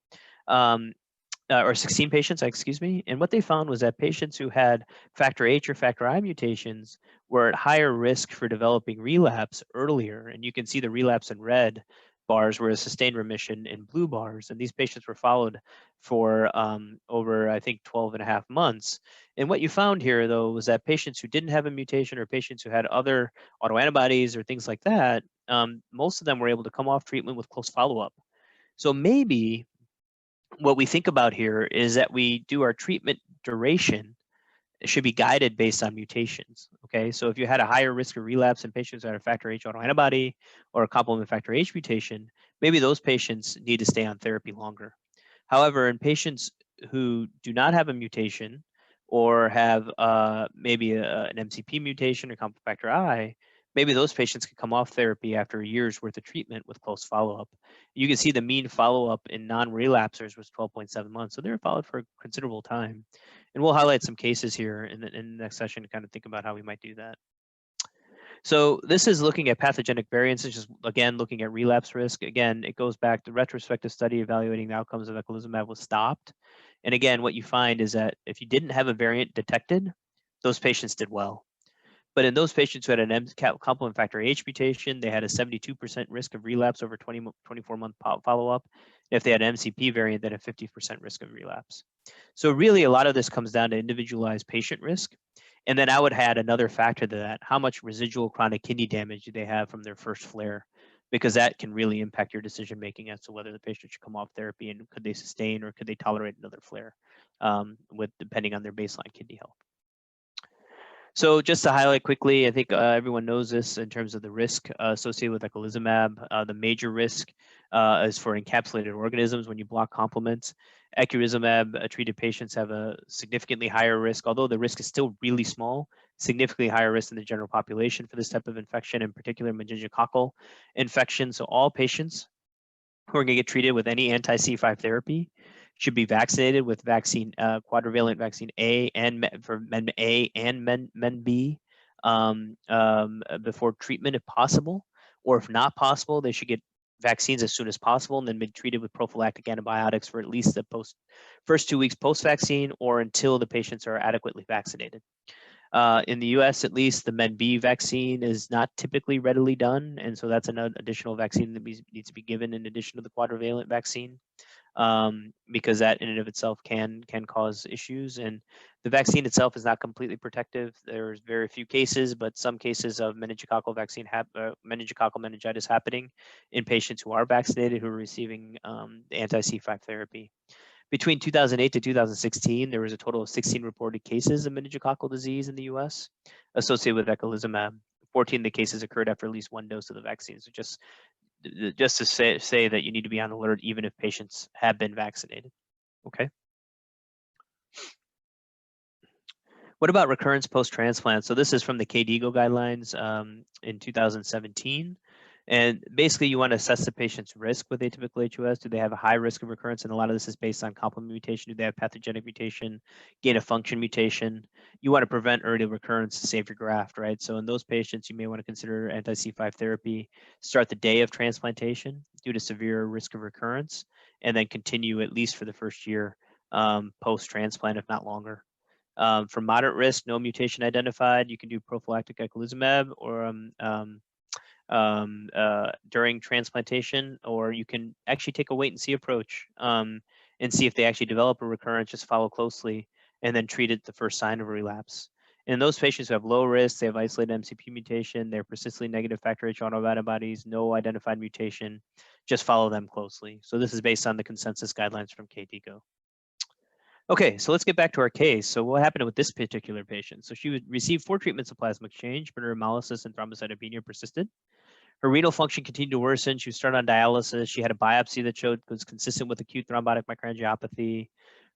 or 16 patients, excuse me. And what they found was that patients who had factor H or factor I mutations were at higher risk for developing relapse earlier. And you can see the relapse in red bars were a sustained remission in blue bars. And these patients were followed for over, I think, 12.5 months. And what you found here, though, was that patients who didn't have a mutation or patients who had other autoantibodies or things like that most of them were able to come off treatment with close follow-up. So maybe what we think about here is that we do our treatment duration, it should be guided based on mutations. Okay, so if you had a higher risk of relapse in patients that had a factor H autoantibody or a complement factor H mutation, maybe those patients need to stay on therapy longer. However, in patients who do not have a mutation or have maybe an MCP mutation or complement factor I, maybe those patients can come off therapy after a year's worth of treatment with close follow-up. You can see the mean follow-up in non-relapsers was 12.7 months, so they're followed for a considerable time. And we'll highlight some cases here in the next session to kind of think about how we might do that. So this is looking at pathogenic variants, just again looking at relapse risk. Again, it goes back to retrospective study evaluating the outcomes of eculizumab was stopped. And again, what you find is that if you didn't have a variant detected, those patients did well. But in those patients who had an complement factor H mutation, they had a 72% risk of relapse over 24-month follow-up. If they had an MCP variant, they had a 50% risk of relapse. So really, a lot of this comes down to individualized patient risk. And then I would add another factor to that: how much residual chronic kidney damage do they have from their first flare? Because that can really impact your decision making as to whether the patient should come off therapy and could they sustain or could they tolerate another flare, depending on their baseline kidney health. So just to highlight quickly, I think everyone knows this in terms of the risk associated with eculizumab. The major risk is for encapsulated organisms when you block complements. Eculizumab treated patients have a significantly higher risk, although the risk is still really small, significantly higher risk than the general population for this type of infection, in particular meningococcal infection. So all patients who are going to get treated with any anti-C5 therapy should be vaccinated with vaccine, quadrivalent vaccine A and for men A and men B before treatment if possible, or if not possible, they should get vaccines as soon as possible and then be treated with prophylactic antibiotics for at least the first 2 weeks post-vaccine or until the patients are adequately vaccinated. In the US, at least, the Men B vaccine is not typically readily done, and so that's an additional vaccine that needs to be given in addition to the quadrivalent vaccine, because that in and of itself can cause issues. And the vaccine itself is not completely protective. There's very few cases, but some cases of meningococcal meningococcal meningitis happening in patients who are vaccinated who are receiving anti-C5 therapy. Between 2008 to 2016, there was a total of 16 reported cases of meningococcal disease in the US associated with eculizumab. 14 of the cases occurred after at least one dose of the vaccine. So just to say that you need to be on alert even if patients have been vaccinated. Okay. What about recurrence post-transplant? So this is from the KDIGO guidelines in 2017. And basically, you want to assess the patient's risk with atypical HUS. Do they have a high risk of recurrence? And a lot of this is based on complement mutation. Do they have pathogenic mutation, gain of function mutation? You want to prevent early recurrence to save your graft, right? So in those patients, you may want to consider anti-C5 therapy, start the day of transplantation due to severe risk of recurrence, and then continue at least for the first year post-transplant, if not longer. For moderate risk, no mutation identified, you can do prophylactic eculizumab or during transplantation, or you can actually take a wait and see approach and see if they actually develop a recurrence, just follow closely and then treat it the first sign of a relapse. And in those patients who have low risk, they have isolated MCP mutation, they're persistently negative factor H autoantibodies, no identified mutation, just follow them closely. So this is based on the consensus guidelines from KDIGO. Okay, so let's get back to our case. So what happened with this particular patient? So she received 4 treatments of plasma exchange, but her hemolysis and thrombocytopenia persisted. Her renal function continued to worsen. She was started on dialysis. She had a biopsy that showed was consistent with acute thrombotic microangiopathy.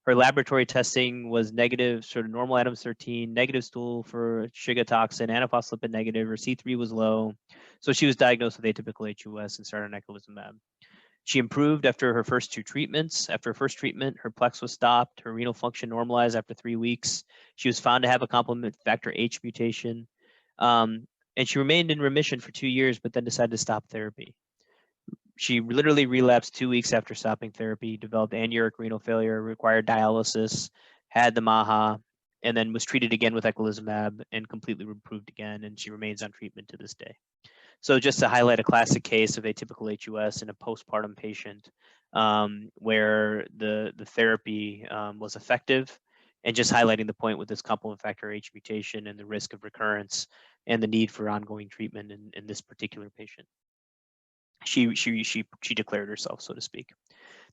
Her laboratory testing was negative, sort of normal Adams 13, negative stool for Shiga toxin, antiphospholipid negative. Her C3 was low. So she was diagnosed with atypical HUS and started on eculizumab. She improved after her first 2 treatments. After her first treatment, her plex was stopped. Her renal function normalized after 3 weeks. She was found to have a complement factor H mutation. And she remained in remission for 2 years, but then decided to stop therapy. She literally relapsed 2 weeks after stopping therapy, developed anuric renal failure, required dialysis, had the MAHA, and then was treated again with eculizumab and completely improved again, and she remains on treatment to this day. So just to highlight a classic case of atypical HUS in a postpartum patient where the therapy was effective, and just highlighting the point with this complement factor H mutation and the risk of recurrence and the need for ongoing treatment in this particular patient. she declared herself, so to speak.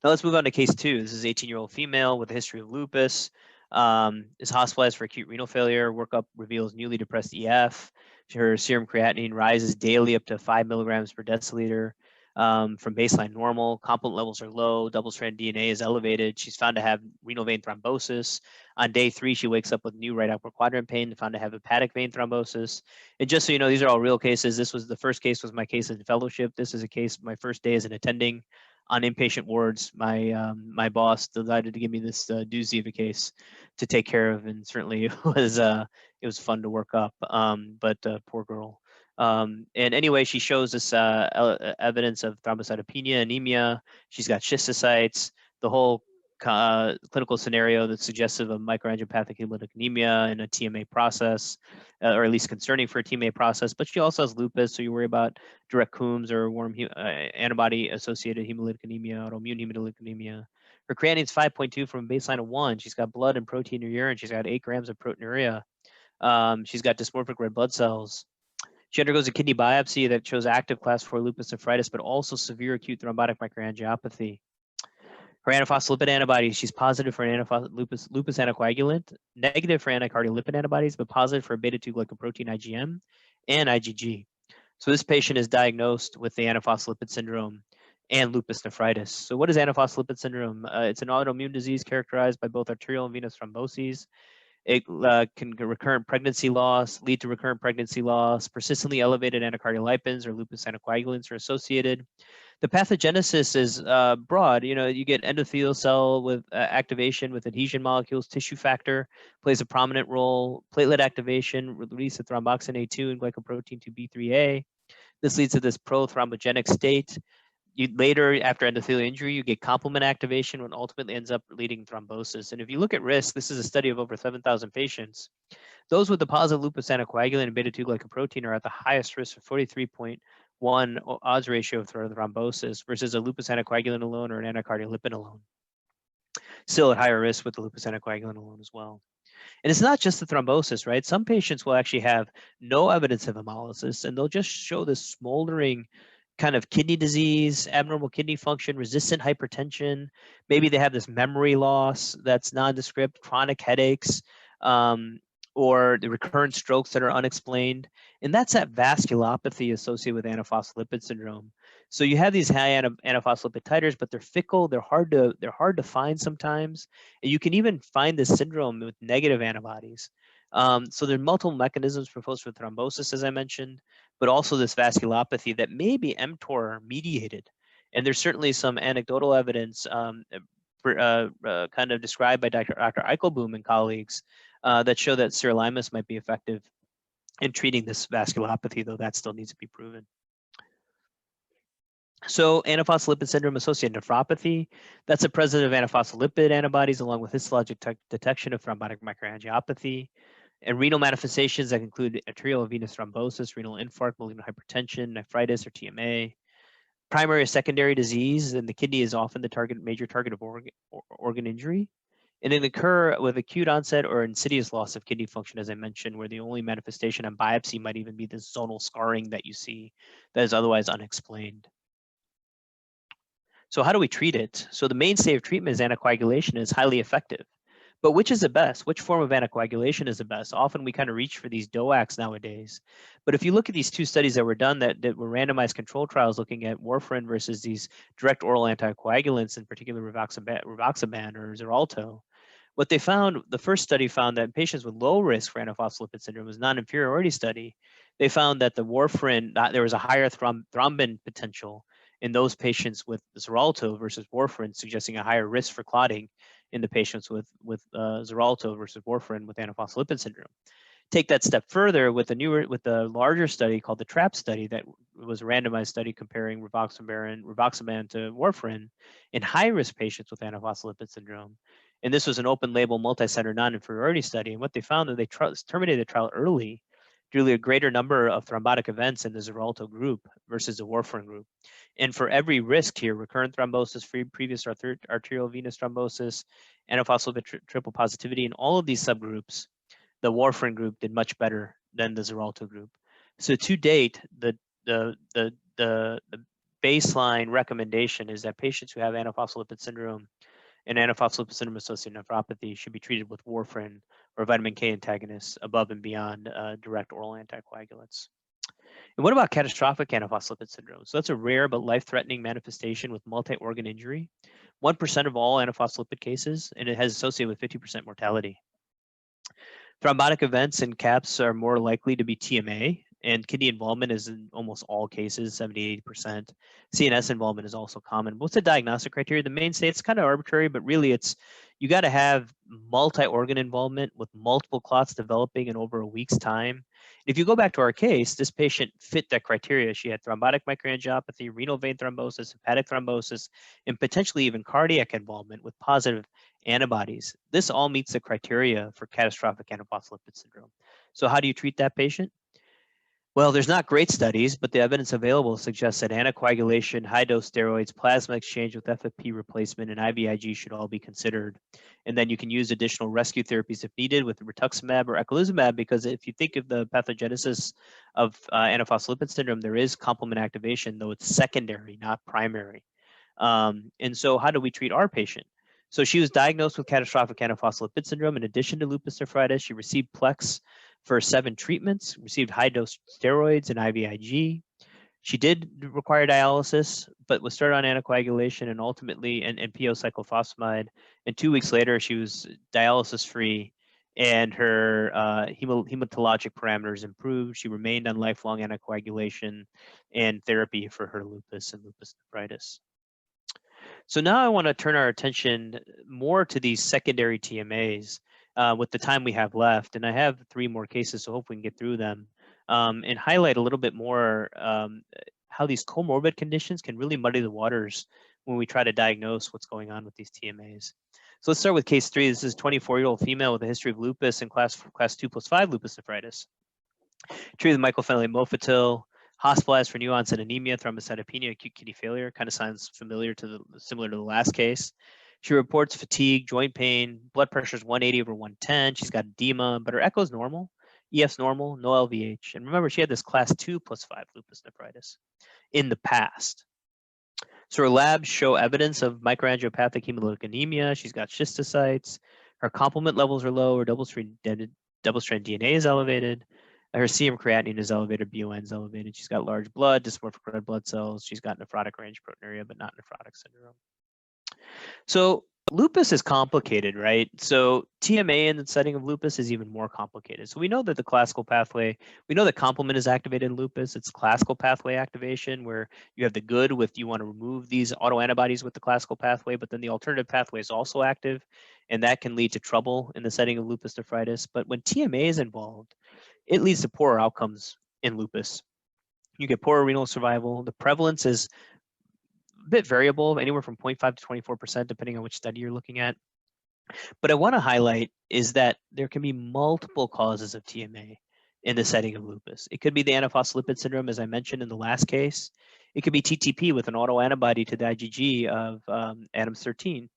Now let's move on to case 2. This is an 18-year-old female with a history of lupus, is hospitalized for acute renal failure. Workup reveals newly depressed EF. Her serum creatinine rises daily up to 5 milligrams per deciliter from baseline normal. Complement levels are low. Double-strand DNA is elevated. She's found to have renal vein thrombosis. On day 3, she wakes up with new right upper quadrant pain, found to have hepatic vein thrombosis. And just so you know, these are all real cases. This was the first case was my case in fellowship. This is a case my first day as an attending on inpatient wards. My boss decided to give me this doozy of a case to take care of, and certainly it was fun to work up. But poor girl. And anyway, she shows us evidence of thrombocytopenia, anemia. She's got schistocytes. The whole clinical scenario that's suggestive of microangiopathic hemolytic anemia and a TMA process, or at least concerning for a TMA process. But she also has lupus, so you worry about direct Coombs or warm antibody-associated hemolytic anemia, autoimmune hemolytic anemia. Her creatinine is 5.2 from a baseline of 1. She's got blood and protein in her urine. She's got 8 grams of proteinuria. She's got dysmorphic red blood cells. She undergoes a kidney biopsy that shows active class 4 lupus nephritis, but also severe acute thrombotic microangiopathy. Her antiphospholipid antibodies, she's positive for an lupus anticoagulant, negative for anticardiolipid antibodies, but positive for beta-2 glycoprotein IgM and IgG. So this patient is diagnosed with the antiphospholipid syndrome and lupus nephritis. So what is antiphospholipid syndrome? It's an autoimmune disease characterized by both arterial and venous thromboses. It can recurrent pregnancy loss, lead to recurrent pregnancy loss. Persistently elevated anticardiolipins or lupus anticoagulants are associated. The pathogenesis is broad. You know, you get endothelial cell with activation with adhesion molecules. Tissue factor plays a prominent role. Platelet activation, release of thromboxane A2 and glycoprotein 2B3A. This leads to this pro-thrombogenic state. Later, after endothelial injury, you get complement activation, which ultimately ends up leading thrombosis. And if you look at risk, this is a study of over 7,000 patients. Those with the positive lupus anticoagulant and beta-2 glycoprotein are at the highest risk of 43.1 odds ratio of thrombosis versus a lupus anticoagulant alone or an anticardiolipin alone. Still at higher risk with the lupus anticoagulant alone as well. And it's not just the thrombosis, right? Some patients will actually have no evidence of hemolysis, and they'll just show this smoldering kind of kidney disease, abnormal kidney function, resistant hypertension. Maybe they have this memory loss that's nondescript, chronic headaches, or the recurrent strokes that are unexplained. And that's that vasculopathy associated with antiphospholipid syndrome. So you have these high antiphospholipid titers, but they're fickle, they're hard to find sometimes. And you can even find this syndrome with negative antibodies. So there are multiple mechanisms for thrombosis, as I mentioned, but also this vasculopathy that may be mTOR mediated. And there's certainly some anecdotal evidence kind of described by Dr. Eichelboom and colleagues that show that sirolimus might be effective in treating this vasculopathy, though that still needs to be proven. So antiphospholipid syndrome associated nephropathy, that's the presence of antiphospholipid antibodies along with histologic detection of thrombotic microangiopathy. And renal manifestations that include arterial and venous thrombosis, renal infarct, malignant hypertension, nephritis, or TMA. Primary or secondary disease, and the kidney is often the major target of organ injury. And it occur with acute onset or insidious loss of kidney function, as I mentioned, where the only manifestation on biopsy might even be the zonal scarring that you see that is otherwise unexplained. So how do we treat it? So the mainstay of treatment is anticoagulation, and it's highly effective. But which is the best? Which form of anticoagulation is the best? Often we kind of reach for these DOACs nowadays. But if you look at these 2 studies that were done that were randomized control trials looking at warfarin versus these direct oral anticoagulants, in particular rivaroxaban or Xarelto, what they found, the first study found that in patients with low risk for antiphospholipid syndrome, was a non-inferiority study. They found that the warfarin, there was a higher thrombin potential in those patients with Xarelto versus warfarin, suggesting a higher risk for clotting in the patients with Xarelto versus warfarin with antiphospholipid syndrome. Take that step further with the larger study called the TRAP study, that was a randomized study comparing rivaroxaban to warfarin in high-risk patients with antiphospholipid syndrome. And this was an open-label, multi-center, non-inferiority study. And what they found that they terminated the trial early due to a greater number of thrombotic events in the Xarelto group versus the warfarin group. And for every risk here, recurrent thrombosis, previous arterial venous thrombosis, antiphospholipid triple positivity, in all of these subgroups, the warfarin group did much better than the Xarelto group. So to date, the baseline recommendation is that patients who have antiphospholipid syndrome and antiphospholipid syndrome-associated nephropathy should be treated with warfarin or vitamin K antagonists above and beyond direct oral anticoagulants. And what about catastrophic antiphospholipid syndrome? So that's a rare but life-threatening manifestation with multi-organ injury. 1% of all antiphospholipid cases, and it has associated with 50% mortality. Thrombotic events in CAPS are more likely to be TMA, and kidney involvement is in almost all cases, 70–80%. CNS involvement is also common. What's the diagnostic criteria? The mainstay, it's kind of arbitrary, but really you got to have multi-organ involvement with multiple clots developing in over a week's time. If you go back to our case, this patient fit that criteria. She had thrombotic microangiopathy, renal vein thrombosis, hepatic thrombosis, and potentially even cardiac involvement with positive antibodies. This all meets the criteria for catastrophic antiphospholipid syndrome. So how do you treat that patient? Well, there's not great studies, but the evidence available suggests that anticoagulation, high-dose steroids, plasma exchange with FFP replacement, and IVIG should all be considered. And then you can use additional rescue therapies if needed with rituximab or eculizumab, because if you think of the pathogenesis of antiphospholipid syndrome, there is complement activation, though it's secondary, not primary. And so how do we treat our patient? So she was diagnosed with catastrophic antiphospholipid syndrome. In addition to lupus nephritis, she received Plex for 7 treatments, received high-dose steroids and IVIG. She did require dialysis, but was started on anticoagulation and ultimately and PO cyclophosphamide. And 2 weeks later, she was dialysis-free, and her hematologic parameters improved. She remained on lifelong anticoagulation and therapy for her lupus and lupus nephritis. So now I want to turn our attention more to these secondary TMAs with the time we have left. And I have 3 more cases, so hopefully we can get through them and highlight a little bit more how these comorbid conditions can really muddy the waters when we try to diagnose what's going on with these TMAs. So let's start with case 3. This is a 24-year-old female with a history of lupus and class 2+5 lupus nephritis. Treated with mycophenolate mofetil, hospitalized for new onset anemia, thrombocytopenia, acute kidney failure. Kind of sounds similar to the last case. She reports fatigue, joint pain, blood pressure is 180/110. She's got edema, but her echo is normal, EF's normal, no LVH. And remember, she had this class 2+5 lupus nephritis in the past. So her labs show evidence of microangiopathic hemolytic anemia. She's got schistocytes. Her complement levels are low. Her double-strand DNA is elevated. Her serum creatinine is elevated, BUN is elevated. She's got large blood, dysmorphic red blood cells. She's got nephrotic range proteinuria, but not nephrotic syndrome. So lupus is complicated, right? So TMA in the setting of lupus is even more complicated. So we know that the classical pathway, we know that complement is activated in lupus. It's classical pathway activation where you have the good with you want to remove these autoantibodies with the classical pathway, but then the alternative pathway is also active, and that can lead to trouble in the setting of lupus nephritis. But when TMA is involved, it leads to poorer outcomes in lupus. You get poorer renal survival. The prevalence is a bit variable, anywhere from 0.5 to 24%, depending on which study you're looking at. But I want to highlight is that there can be multiple causes of TMA in the setting of lupus. It could be the antiphospholipid syndrome, as I mentioned in the last case. It could be TTP with an autoantibody to the IgG of ADAMTS13.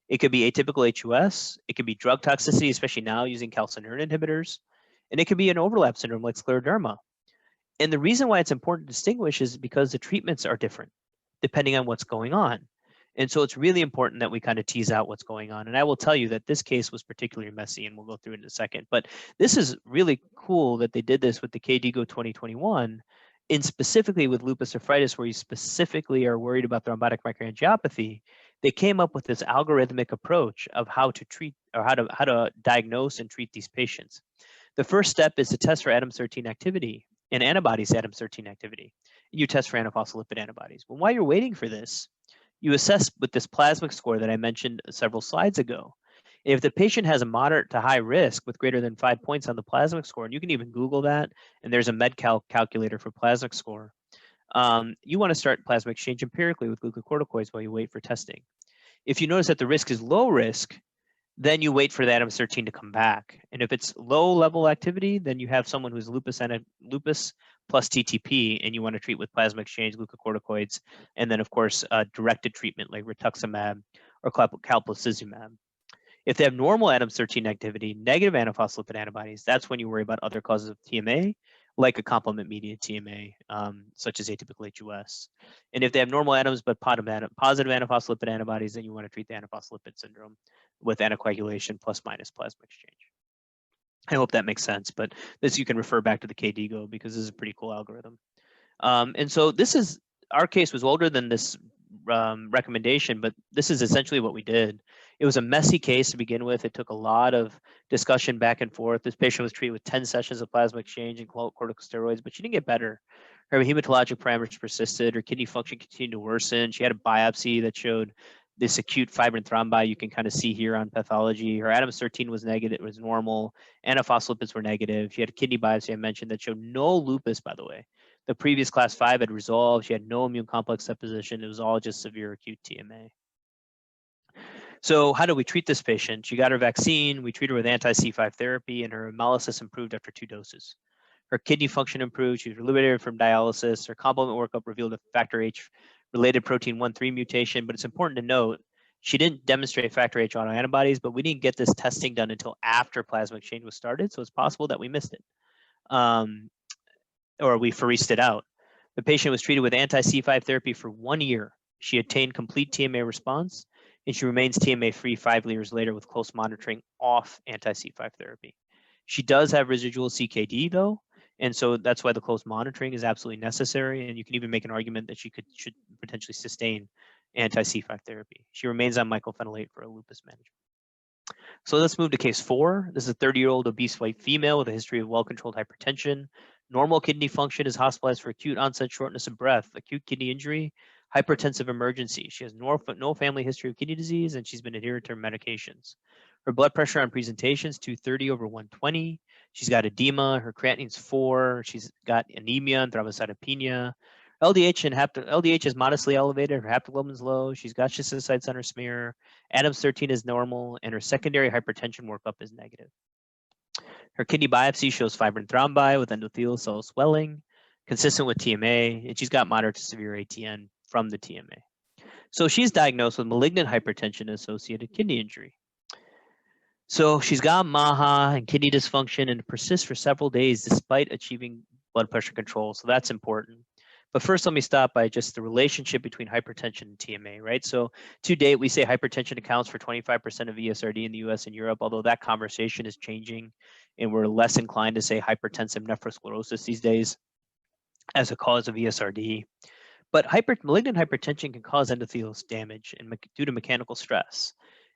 It could be atypical HUS. It could be drug toxicity, especially now using calcineurin inhibitors. And it could be an overlap syndrome like scleroderma. And the reason why it's important to distinguish is because the treatments are different depending on what's going on. And so it's really important that we kind of tease out what's going on. And I will tell you that this case was particularly messy, and we'll go through it in a second. But this is really cool that they did this with the KDIGO 2021, and specifically with lupus nephritis, where you specifically are worried about thrombotic microangiopathy. They came up with this algorithmic approach of how to treat or how to diagnose and treat these patients. The first step is to test for ADAMTS13 activity and antibodies to ADAMTS13 activity. You test for antiphospholipid antibodies. But while you're waiting for this, you assess with this plasmic score that I mentioned several slides ago. If the patient has a moderate to high risk with greater than 5 points on the plasmic score, and you can even Google that, and there's a MedCalc calculator for plasmic score, you want to start plasma exchange empirically with glucocorticoids while you wait for testing. If you notice that the risk is low risk, then you wait for the ADAMTS13 to come back. And if it's low level activity, then you have someone who's lupus plus TTP, and you want to treat with plasma exchange, glucocorticoids, and then of course, directed treatment like rituximab or calpocizumab. If they have normal ADAMTS13 activity, negative antiphospholipid antibodies, that's when you worry about other causes of TMA like a complement-mediated TMA, such as atypical HUS. And if they have normal atoms but positive antiphospholipid antibodies, then you want to treat the antiphospholipid syndrome with anticoagulation plus minus plasma exchange. I hope that makes sense, but this you can refer back to the KDIGO because this is a pretty cool algorithm. And so our case was older than this recommendation, but this is essentially what we did. It was a messy case to begin with. It took a lot of discussion back and forth. This patient was treated with 10 sessions of plasma exchange and corticosteroids, but she didn't get better. Her hematologic parameters persisted. Her kidney function continued to worsen. She had a biopsy that showed this acute fibrin thrombi you can kind of see here on pathology. Her Adams 13 was negative, it was normal. Antiphospholipids were negative. She had a kidney biopsy I mentioned that showed no lupus, by the way. The previous class 5 had resolved. She had no immune complex deposition. It was all just severe acute TMA. So how do we treat this patient? She got her vaccine. We treated her with anti-C5 therapy, and her hemolysis improved after 2 doses. Her kidney function improved. She was liberated from dialysis. Her complement workup revealed a factor H related protein 1,3 mutation, but it's important to note she didn't demonstrate factor H autoantibodies, but we didn't get this testing done until after plasma exchange was started, so it's possible that we missed it. Or we pheresed it out. The patient was treated with anti-C5 therapy for 1 year. She attained complete TMA response, and she remains TMA-free 5 years later with close monitoring off anti-C5 therapy. She does have residual CKD though, and so that's why the close monitoring is absolutely necessary, and you can even make an argument that she should potentially sustain anti-C5 therapy. She remains on mycophenolate for a lupus management. So let's move to case 4. This is a 30-year-old obese white female with a history of well-controlled hypertension. Normal kidney function, is hospitalized for acute onset shortness of breath, acute kidney injury, hypertensive emergency. She has no family history of kidney disease, and she's been adherent to her medications. Her blood pressure on presentation is 230/120. She's got edema. Her creatinine's 4. She's got anemia and thrombocytopenia. LDH is modestly elevated. Her haptoglobin's low. She's got schistocytes on her smear. Adams 13 is normal, and her secondary hypertension workup is negative. Her kidney biopsy shows fibrin thrombi with endothelial cell swelling, consistent with TMA, and she's got moderate to severe ATN from the TMA. So she's diagnosed with malignant hypertension-associated kidney injury. So she's got MAHA and kidney dysfunction, and it persists for several days despite achieving blood pressure control. So that's important. But first, let me stop by just the relationship between hypertension and TMA, right? So to date, we say hypertension accounts for 25% of ESRD in the US and Europe, although that conversation is changing, and we're less inclined to say hypertensive nephrosclerosis these days as a cause of ESRD. But malignant hypertension can cause endothelial damage due to mechanical stress.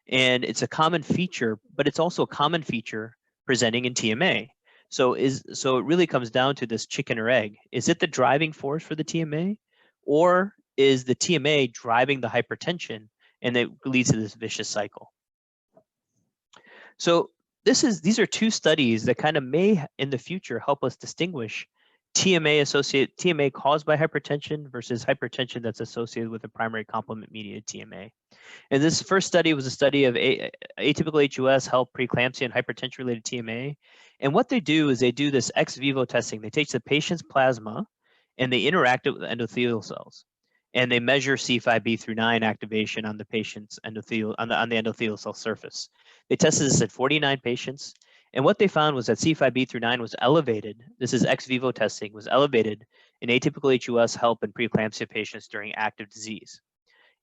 And it's a common feature, but it's also a common feature presenting in TMA. So it really comes down to this chicken or egg. Is it the driving force for the TMA, or is the TMA driving the hypertension, and it leads to this vicious cycle? So these are 2 studies that kind of may in the future help us distinguish TMA caused by hypertension versus hypertension that's associated with a primary complement-mediated TMA. And this first study was a study of atypical HUS, HELP, preeclampsia, and hypertension-related TMA. And what they do is they do this ex vivo testing. They take the patient's plasma and they interact it with endothelial cells, and they measure C5b-9 activation on the patient's endothelial on the endothelial cell surface. They tested this at 49 patients. And what they found was that C5b-9 was elevated. This is ex vivo testing, was elevated in atypical HUS, HELP, and preeclampsia patients during active disease,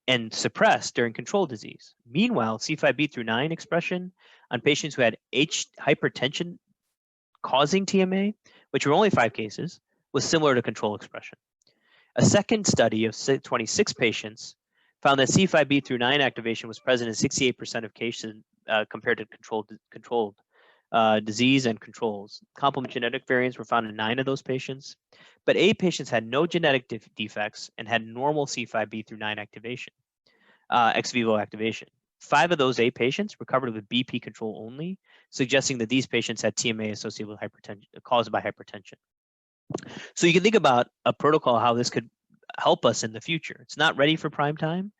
and suppressed during controlled disease. Meanwhile, C5b-9 expression on patients who had hypertension causing TMA, which were only 5 cases, was similar to control expression. A second study of 26 patients found that C5b-9 activation was present in 68% of cases compared to controlled disease and controls. Complement genetic variants were found in 9 of those patients, but 8 patients had no genetic defects and had normal C5b-9 activation, ex vivo activation. 5 of those 8 patients recovered with BP control only, suggesting that these patients had TMA associated with hypertension, caused by hypertension. So you can think about a protocol, how this could help us in the future. It's not ready for prime time,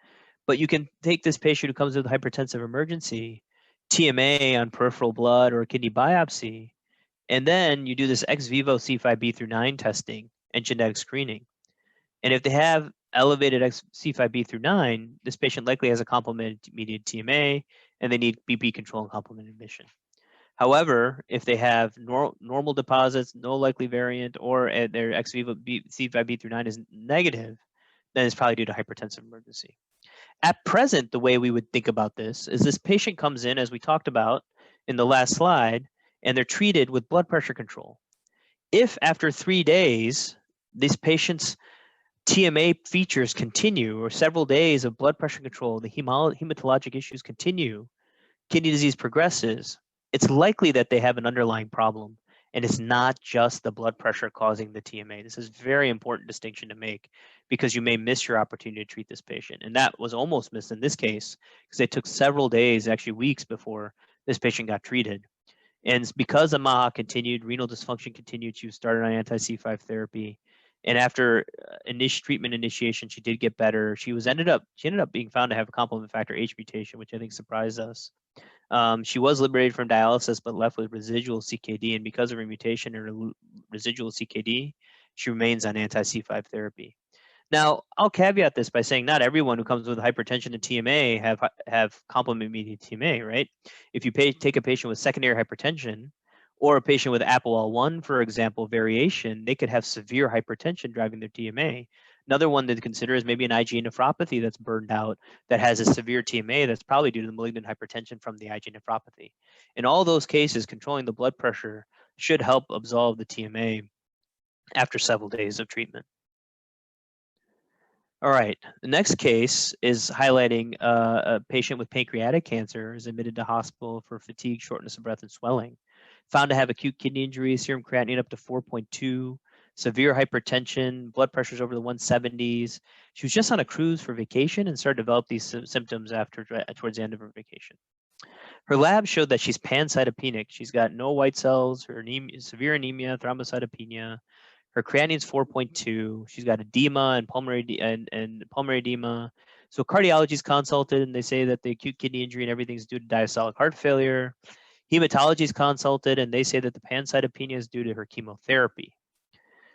but you can take this patient who comes with hypertensive emergency, TMA on peripheral blood or a kidney biopsy, and then you do this ex vivo C5b-9 testing and genetic screening. And if they have elevated C5b-9, this patient likely has a complement-mediated TMA, and they need BP control and complement inhibition. However, if they have normal deposits, no likely variant, or their ex vivo C5b-9 is negative, then it's probably due to hypertensive emergency. At present, the way we would think about this patient comes in, as we talked about in the last slide, and they're treated with blood pressure control. If after 3 days, this patient's TMA features continue, or several days of blood pressure control, the hematologic issues continue, kidney disease progresses, it's likely that they have an underlying problem, and it's not just the blood pressure causing the TMA. This is a very important distinction to make, because you may miss your opportunity to treat this patient. And that was almost missed in this case, because it took several days, actually weeks, before this patient got treated. And because the MAHA continued, renal dysfunction continued, she was started on anti-C5 therapy. And after treatment initiation, she did get better. She ended up being found to have a complement factor H mutation, which I think surprised us. She was liberated from dialysis, but left with residual CKD. And because of her mutation and her residual CKD, she remains on anti-C5 therapy. Now, I'll caveat this by saying not everyone who comes with hypertension and TMA have complement-mediated TMA, right? If you take a patient with secondary hypertension, or a patient with ApoL1, for example, variation, they could have severe hypertension driving their TMA. Another one to consider is maybe an IgA nephropathy that's burned out, that has a severe TMA that's probably due to the malignant hypertension from the IgA nephropathy. In all those cases, controlling the blood pressure should help absolve the TMA after several days of treatment. All right, the next case is highlighting a patient with pancreatic cancer is admitted to hospital for fatigue, shortness of breath, and swelling. Found to have acute kidney injury, serum creatinine up to 4.2, severe hypertension, blood pressures over the 170s. She was just on a cruise for vacation and started to develop these symptoms towards the end of her vacation. Her lab showed that she's pancytopenic. She's got no white cells, her anemia, severe anemia, thrombocytopenia. Her creatinine's 4.2. She's got edema and pulmonary edema. So cardiology's consulted, and they say that the acute kidney injury and everything is due to diastolic heart failure. Hematology's consulted, and they say that the pancytopenia is due to her chemotherapy.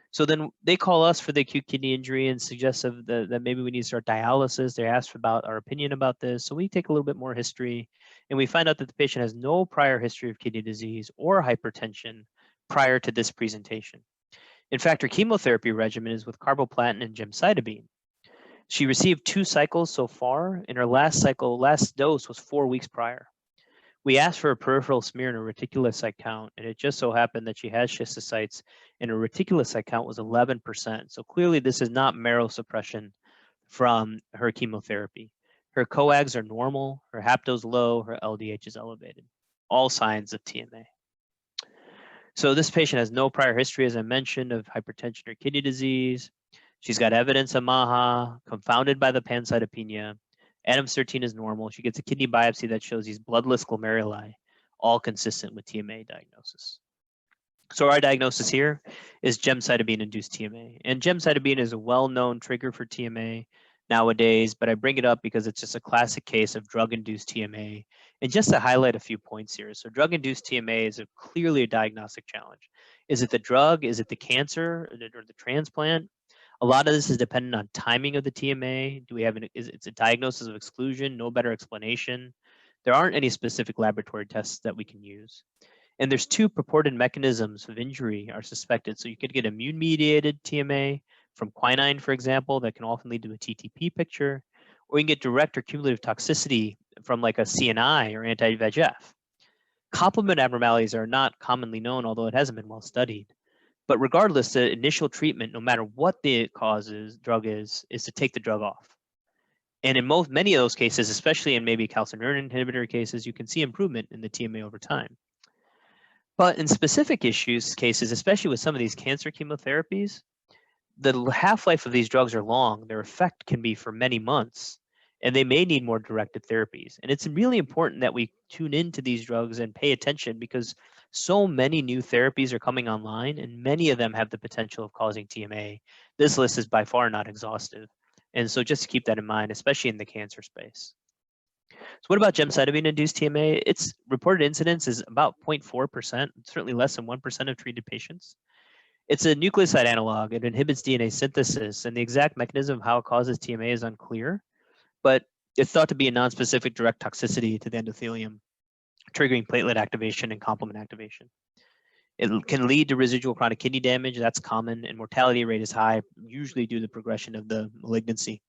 So then they call us for the acute kidney injury and suggest that maybe we need to start dialysis. They asked about our opinion about this. So we take a little bit more history, and we find out that the patient has no prior history of kidney disease or hypertension prior to this presentation. In fact, her chemotherapy regimen is with carboplatin and gemcitabine. She received 2 cycles so far, and her last dose was 4 weeks prior. We asked for a peripheral smear and a reticulocyte count, and it just so happened that she has schistocytes, and her reticulocyte count was 11%. So clearly this is not marrow suppression from her chemotherapy. Her coags are normal, her hapto's low, her LDH is elevated. All signs of TMA. So this patient has no prior history, as I mentioned, of hypertension or kidney disease. She's got evidence of MAHA, confounded by the pancytopenia. Adams 13 is normal. She gets a kidney biopsy that shows these bloodless glomeruli, all consistent with TMA diagnosis. So our diagnosis here is gemcitabine-induced TMA. And gemcitabine is a well-known trigger for TMA nowadays, but I bring it up because it's just a classic case of drug-induced TMA. And just to highlight a few points here. So drug-induced TMA is clearly a diagnostic challenge. Is it the drug? Is it the cancer or the transplant? A lot of this is dependent on timing of the TMA. Do we have it's a diagnosis of exclusion, no better explanation? There aren't any specific laboratory tests that we can use. And there's 2 purported mechanisms of injury are suspected. So you could get immune-mediated TMA from quinine, for example, that can often lead to a TTP picture, or you can get direct or cumulative toxicity from like a CNI or anti-VEGF. Complement abnormalities are not commonly known, although it hasn't been well studied. But regardless, the initial treatment, no matter what the drug is to take the drug off. And in many of those cases, especially in maybe calcineurin inhibitor cases, you can see improvement in the TMA over time. But in specific cases, especially with some of these cancer chemotherapies, the half-life of these drugs are long. Their effect can be for many months, and they may need more directed therapies. And it's really important that we tune into these drugs and pay attention, because so many new therapies are coming online, and many of them have the potential of causing TMA. This list is by far not exhaustive. And so just to keep that in mind, especially in the cancer space. So what about gemcitabine-induced TMA? Its reported incidence is about 0.4%, certainly less than 1% of treated patients. It's a nucleoside analog. It inhibits DNA synthesis, and the exact mechanism of how it causes TMA is unclear, but it's thought to be a nonspecific direct toxicity to the endothelium triggering platelet activation and complement activation. It can lead to residual chronic kidney damage. That's common, and mortality rate is high, usually due to the progression of the malignancy.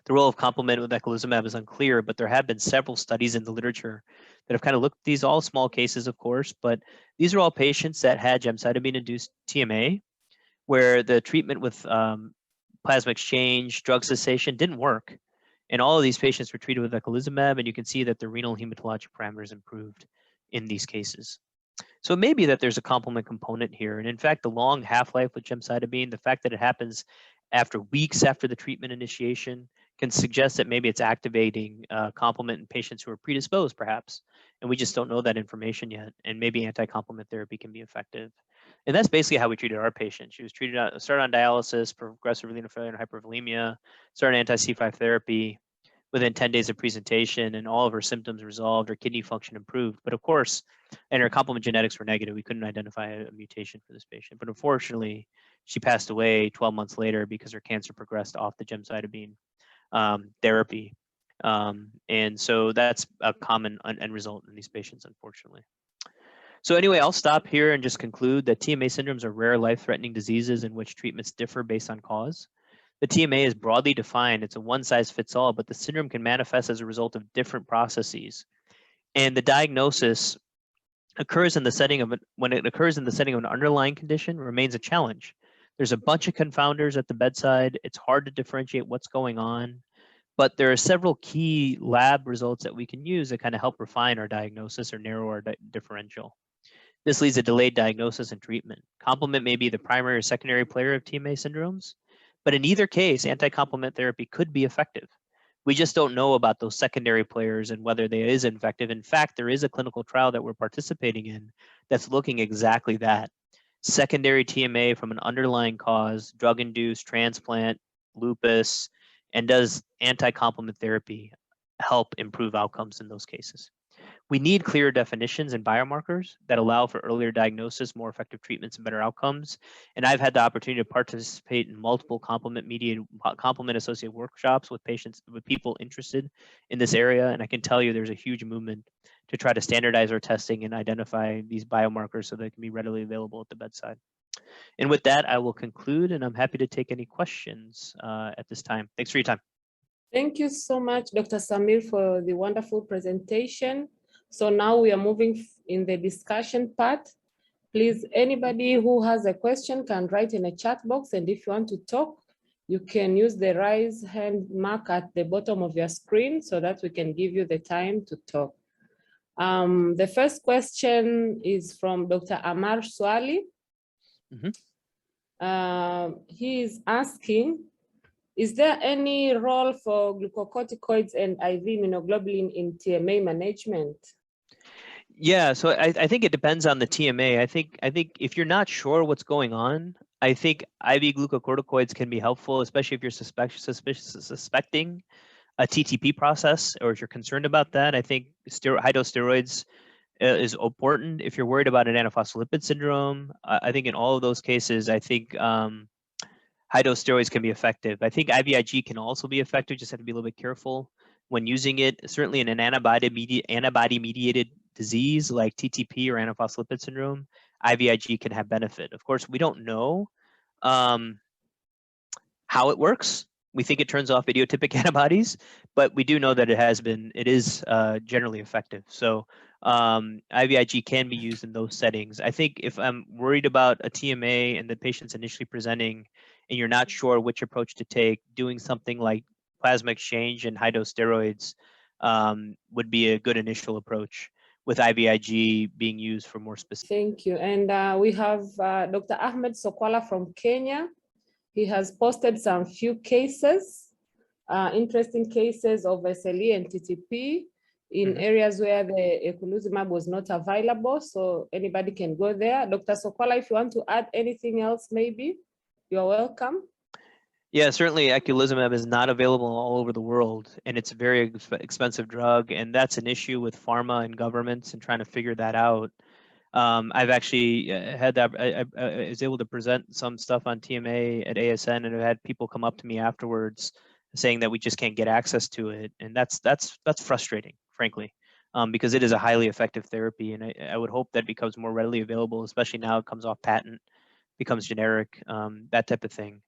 The role of complement with eculizumab is unclear, but there have been several studies in the literature that have kind of looked at these, all small cases, of course, but these are all patients that had gemcitabine-induced TMA, where the treatment with plasma exchange, drug cessation didn't work. And all of these patients were treated with eculizumab, and you can see that the renal hematologic parameters improved in these cases. So it may be that there's a complement component here. And in fact, the long half-life with gemcitabine, the fact that it happens after weeks after the treatment initiation, can suggest that maybe it's activating complement in patients who are predisposed, perhaps. And we just don't know that information yet. And maybe anti-complement therapy can be effective. And that's basically how we treated our patient. She was started on dialysis, progressive renal failure and hypervolemia, started anti-C5 therapy. Within 10 days of presentation, and all of her symptoms resolved, her kidney function improved. But of course, and her complement genetics were negative. We couldn't identify a mutation for this patient. But unfortunately, she passed away 12 months later because her cancer progressed off the gemcitabine therapy. And so that's a common end result in these patients, unfortunately. So anyway, I'll stop here and just conclude that TMA syndromes are rare life-threatening diseases in which treatments differ based on cause. The TMA is broadly defined. It's a one-size-fits-all, but the syndrome can manifest as a result of different processes. And the diagnosis occurs in the setting of when it occurs in the setting of an underlying condition remains a challenge. There's a bunch of confounders at the bedside. It's hard to differentiate what's going on, but there are several key lab results that we can use that kind of help refine our diagnosis or narrow our differential. This leads to delayed diagnosis and treatment. Complement may be the primary or secondary player of TMA syndromes, but in either case, anti-complement therapy could be effective. We just don't know about those secondary players and whether they is effective. In fact, there is a clinical trial that we're participating in that's looking exactly that. Secondary TMA from an underlying cause, drug-induced, transplant, lupus, and does anti-complement therapy help improve outcomes in those cases? We need clear definitions and biomarkers that allow for earlier diagnosis, more effective treatments, and better outcomes. And I've had the opportunity to participate in multiple complement-associated workshops with people interested in this area. And I can tell you there's a huge movement to try to standardize our testing and identify these biomarkers so they can be readily available at the bedside. And with that, I will conclude, and I'm happy to take any questions at this time. Thanks for your time. Thank you so much, Dr. Samir, for the wonderful presentation. So now we are moving in the discussion part. Please, anybody who has a question can write in a chat box. And if you want to talk, you can use the raise hand mark at the bottom of your screen so that we can give you the time to talk. The first question is from Dr. Amar Swali. He is asking, is there any role for glucocorticoids and IV immunoglobulin in TMA management? Yeah, so I think it depends on the TMA. I think if you're not sure what's going on, I think IV glucocorticoids can be helpful, especially if you're suspecting a TTP process, or if you're concerned about that. I think high-dose steroids is important. If you're worried about an antiphospholipid syndrome, I think in all of those cases, I think high-dose steroids can be effective. I think IVIG can also be effective, just have to be a little bit careful when using it. Certainly in an antibody-mediated disease like TTP or antiphospholipid syndrome, IVIG can have benefit. Of course, we don't know how it works. We think it turns off idiotypic antibodies, but we do know that it is generally effective. So IVIG can be used in those settings. I think if I'm worried about a TMA and the patient's initially presenting and you're not sure which approach to take, doing something like plasma exchange and high-dose steroids would be a good initial approach, with IVIG being used for more specific. Thank you. And we have Dr. Ahmed Sokwala from Kenya. He has posted some few cases, interesting cases of SLE and TTP in areas where the eculizumab was not available. So anybody can go there. Dr. Sokwala, if you want to add anything else, maybe, you're welcome. Yeah, certainly eculizumab is not available all over the world, and it's a very expensive drug, and that's an issue with pharma and governments and trying to figure that out. I've actually had that, I was able to present some stuff on TMA at ASN, and I've had people come up to me afterwards saying that we just can't get access to it, and that's frustrating, frankly. because it is a highly effective therapy, and I would hope that becomes more readily available, especially now it comes off patent, becomes generic, that type of thing.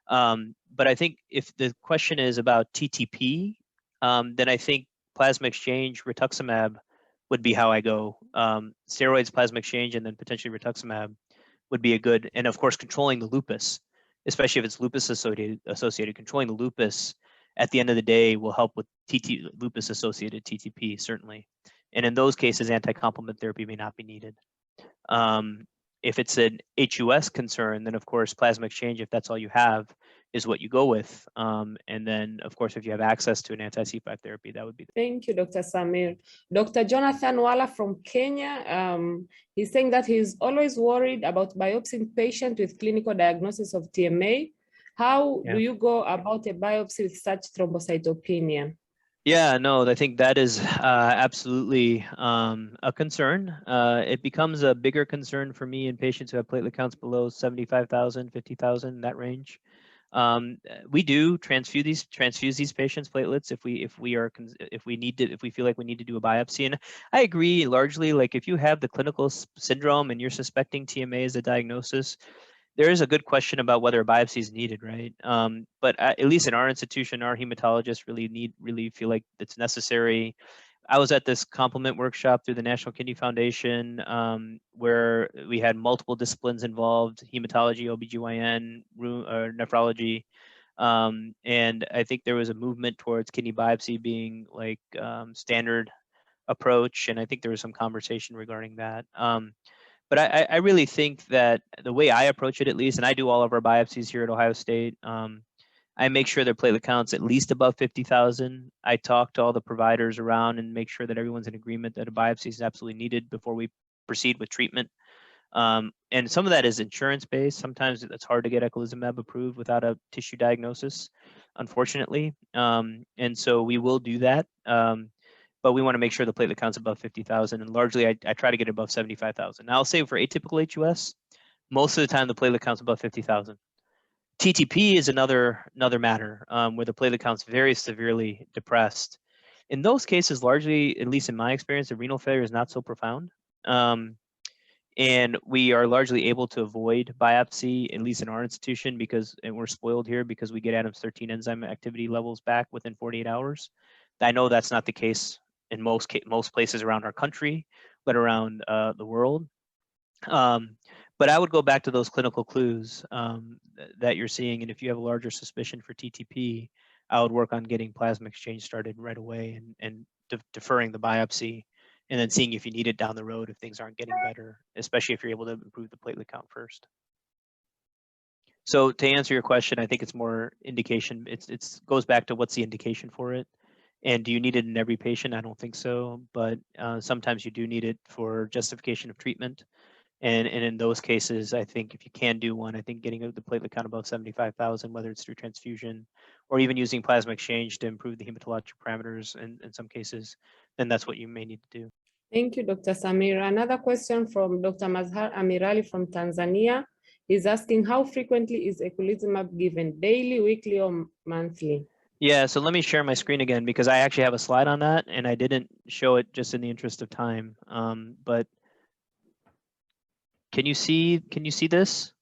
But I think if the question is about TTP, then I think plasma exchange, rituximab would be how I go. Steroids, plasma exchange, and then potentially rituximab would be a good, and of course controlling the lupus, especially if it's lupus-associated, controlling the lupus at the end of the day will help with lupus-associated TTP, certainly. And in those cases, anti-complement therapy may not be needed. If it's an HUS concern, then of course plasma exchange, if that's all you have, is what you go with. And then of course, if you have access to an anti-C5 therapy, that would be. Thank you, Dr. Samir. Dr. Jonathan Walla from Kenya, he's saying that he's always worried about biopsying patient with clinical diagnosis of TMA. How do you go about a biopsy with such thrombocytopenia? Yeah, no, I think that is absolutely a concern. It becomes a bigger concern for me in patients who have platelet counts below 75,000, 50,000, that range. We do transfuse these patients' platelets if we feel like we need to do a biopsy. And I agree largely, like if you have the clinical syndrome and you're suspecting TMA as a diagnosis, there is a good question about whether a biopsy is needed, right? But at least in our institution, our hematologists really feel like it's necessary. I was at this complement workshop through the National Kidney Foundation where we had multiple disciplines involved: hematology, OBGYN, nephrology. And I think there was a movement towards kidney biopsy being like standard approach. And I think there was some conversation regarding that. But I really think that the way I approach it, at least, and I do all of our biopsies here at Ohio State, I make sure their platelet count's at least above 50,000. I talk to all the providers around and make sure that everyone's in agreement that a biopsy is absolutely needed before we proceed with treatment. And some of that is insurance-based. Sometimes it's hard to get eculizumab approved without a tissue diagnosis, unfortunately. And so we will do that. But we want to make sure the platelet count's above 50,000, and largely I try to get above 75,000. Now I'll say for atypical HUS, most of the time the platelet count's above 50,000. TTP is another matter where the platelet count's very severely depressed. In those cases, largely, at least in my experience, the renal failure is not so profound. And we are largely able to avoid biopsy, at least in our institution, and we're spoiled here because we get Adams 13 enzyme activity levels back within 48 hours. I know that's not the case in most places around our country, but around the world. But I would go back to those clinical clues that you're seeing, and if you have a larger suspicion for TTP, I would work on getting plasma exchange started right away and deferring the biopsy, and then seeing if you need it down the road if things aren't getting better, especially if you're able to improve the platelet count first. So to answer your question, I think it's more indication. It goes back to what's the indication for it. And do you need it in every patient? I don't think so, but sometimes you do need it for justification of treatment. And in those cases, I think if you can do one, I think getting the platelet count above 75,000, whether it's through transfusion or even using plasma exchange to improve the hematologic parameters in some cases, then that's what you may need to do. Thank you, Dr. Samir. Another question from Dr. Mazhar Amirali from Tanzania. He's asking, how frequently is eculizumab given? Daily, weekly, or monthly? Yeah, so let me share my screen again because I actually have a slide on that and I didn't show it just in the interest of time. But can you see this?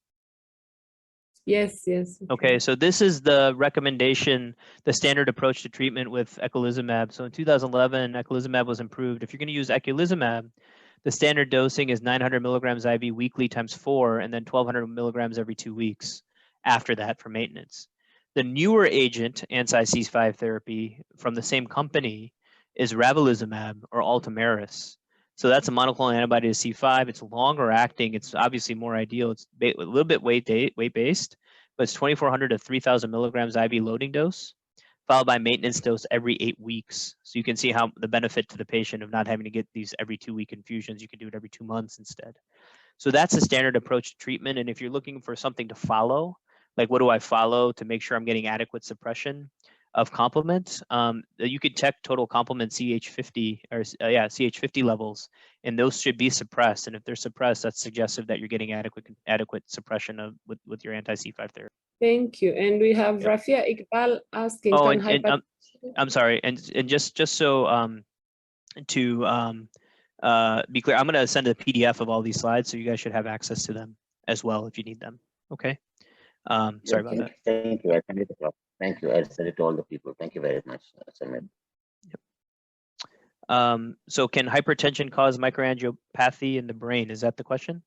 Yes. Okay, so this is the recommendation, the standard approach to treatment with eculizumab. So in 2011, eculizumab was improved. If you're going to use eculizumab, the standard dosing is 900 milligrams IV weekly times 4, and then 1,200 milligrams every 2 weeks after that for maintenance. The newer agent, anti-C5 therapy from the same company, is ravulizumab or Ultomiris. So that's a monoclonal antibody to C5. It's longer acting. It's obviously more ideal. It's a little bit weight-based, but it's 2,400 to 3,000 milligrams IV loading dose, followed by maintenance dose every 8 weeks. So you can see how the benefit to the patient of not having to get these every 2-week infusions. You can do it every 2 months instead. So that's a standard approach to treatment. And if you're looking for something to follow, like what do I follow to make sure I'm getting adequate suppression of complement? You could check total complement CH50 or CH50 levels, and those should be suppressed. And if they're suppressed, that's suggestive that you're getting adequate suppression of with your anti-C5 therapy. Thank you. And we have Rafia Iqbal asking. Oh, I'm sorry, and just so to be clear, I'm going to send a PDF of all these slides, so you guys should have access to them as well if you need them. Okay. Sorry about that. Thank you. I send it across. Thank you. I send it to all the people. Thank you very much, Samir. So can hypertension cause microangiopathy in the brain? Is that the question?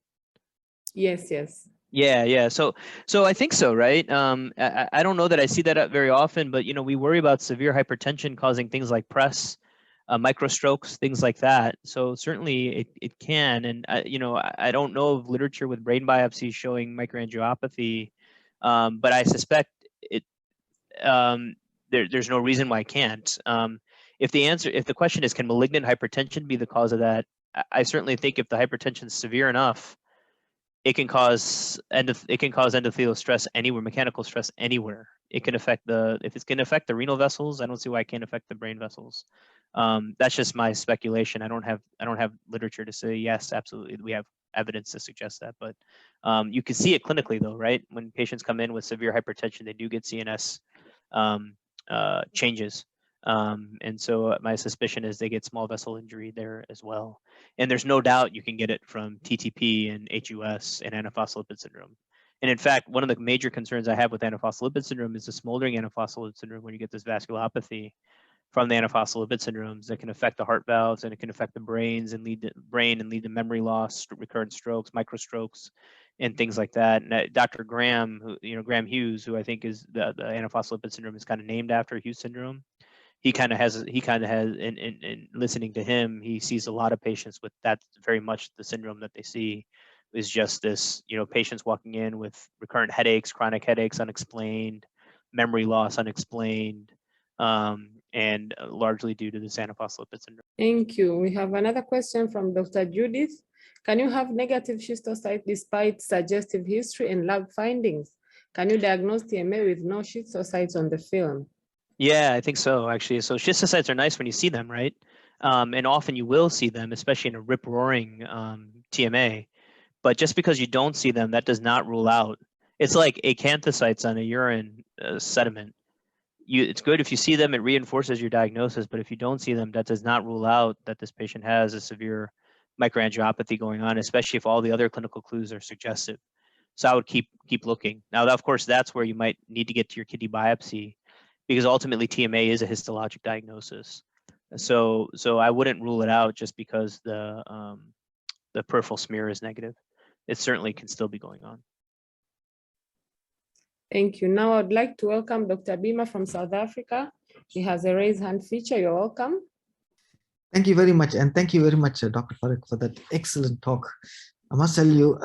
Yes, yes. Yeah. So I think so, right? I don't know that I see that very often, but we worry about severe hypertension causing things like press, microstrokes, things like that. So certainly it can, and I don't know of literature with brain biopsies showing microangiopathy, but I suspect it. There's no reason why it can't. If the question is, can malignant hypertension be the cause of that? I certainly think if the hypertension is severe enough, it can cause endothelial stress anywhere, mechanical stress anywhere. It can affect if it's going to affect the renal vessels, I don't see why it can't affect the brain vessels. That's just my speculation. I don't have literature to say yes, absolutely. We have evidence to suggest that, but you can see it clinically though, right? When patients come in with severe hypertension, they do get CNS changes. And so my suspicion is they get small vessel injury there as well. And there's no doubt you can get it from TTP and HUS and antiphospholipid syndrome. And in fact, one of the major concerns I have with antiphospholipid syndrome is the smoldering antiphospholipid syndrome, when you get this vasculopathy from the antiphospholipid syndromes that can affect the heart valves, and it can affect the brains and lead to memory loss, recurrent strokes, microstrokes, and things like that. And Dr. Graham, Graham Hughes, who I think is the antiphospholipid syndrome is kind of named after Hughes syndrome. He kind of has, in listening to him, he sees a lot of patients with that. Very much the syndrome that they see is just this, patients walking in with recurrent headaches, chronic headaches, unexplained, memory loss, unexplained, and largely due to this antiphospholipid syndrome. Thank you. We have another question from Dr. Judith. Can you have negative schistocyte despite suggestive history and lab findings? Can you diagnose TMA with no schistocytes on the film? Yeah, I think so, actually. So schistocytes are nice when you see them, right? And often you will see them, especially in a rip-roaring TMA. But just because you don't see them, that does not rule out. It's like acanthocytes on a urine sediment. It's good if you see them, it reinforces your diagnosis. But if you don't see them, that does not rule out that this patient has a severe microangiopathy going on, especially if all the other clinical clues are suggestive. So I would keep looking. Now, of course, that's where you might need to get to your kidney biopsy, because ultimately TMA is a histologic diagnosis. So I wouldn't rule it out just because the peripheral smear is negative. It certainly can still be going on. Thank you. Now I'd like to welcome Dr. Bima from South Africa. He has a raised hand feature. You're welcome. Thank you very much. And thank you very much, Dr. Parikh, for that excellent talk. I must tell you,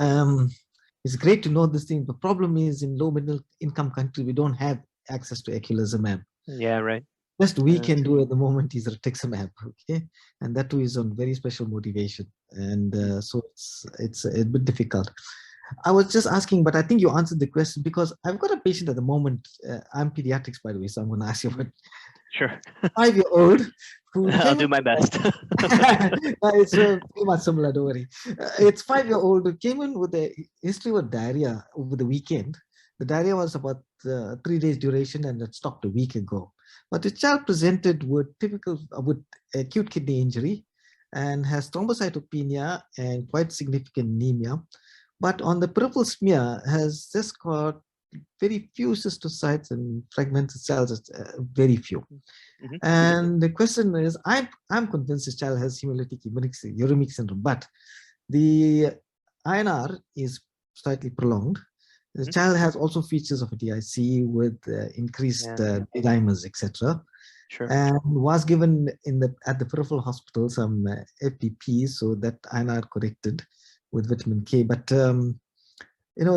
it's great to know this thing. The problem is in low middle income country, we don't have access to eculizumab. Yeah, right. Best we can do at the moment is rituximab, okay? And that too is on very special motivation. And so it's a bit difficult. I was just asking, but I think you answered the question, because I've got a patient at the moment. I'm pediatrics, by the way, so I'm going to ask you about. Sure. 5-year-old who I'll do my best. It's pretty much similar, don't worry. It's 5-year-old who came in with a history of diarrhea over the weekend. The diarrhea was about 3 days duration and it stopped a week ago. But the child presented with with acute kidney injury and has thrombocytopenia and quite significant anemia. But on the peripheral smear has just got very few cystocytes and fragmented cells, very few. Mm-hmm. And the question is, I'm convinced this child has hemolytic uremic syndrome, but the INR is slightly prolonged. The child has also features of a DIC with increased dimers, etc. Sure. And was given at the peripheral hospital some FPP, so that INR corrected with vitamin K. But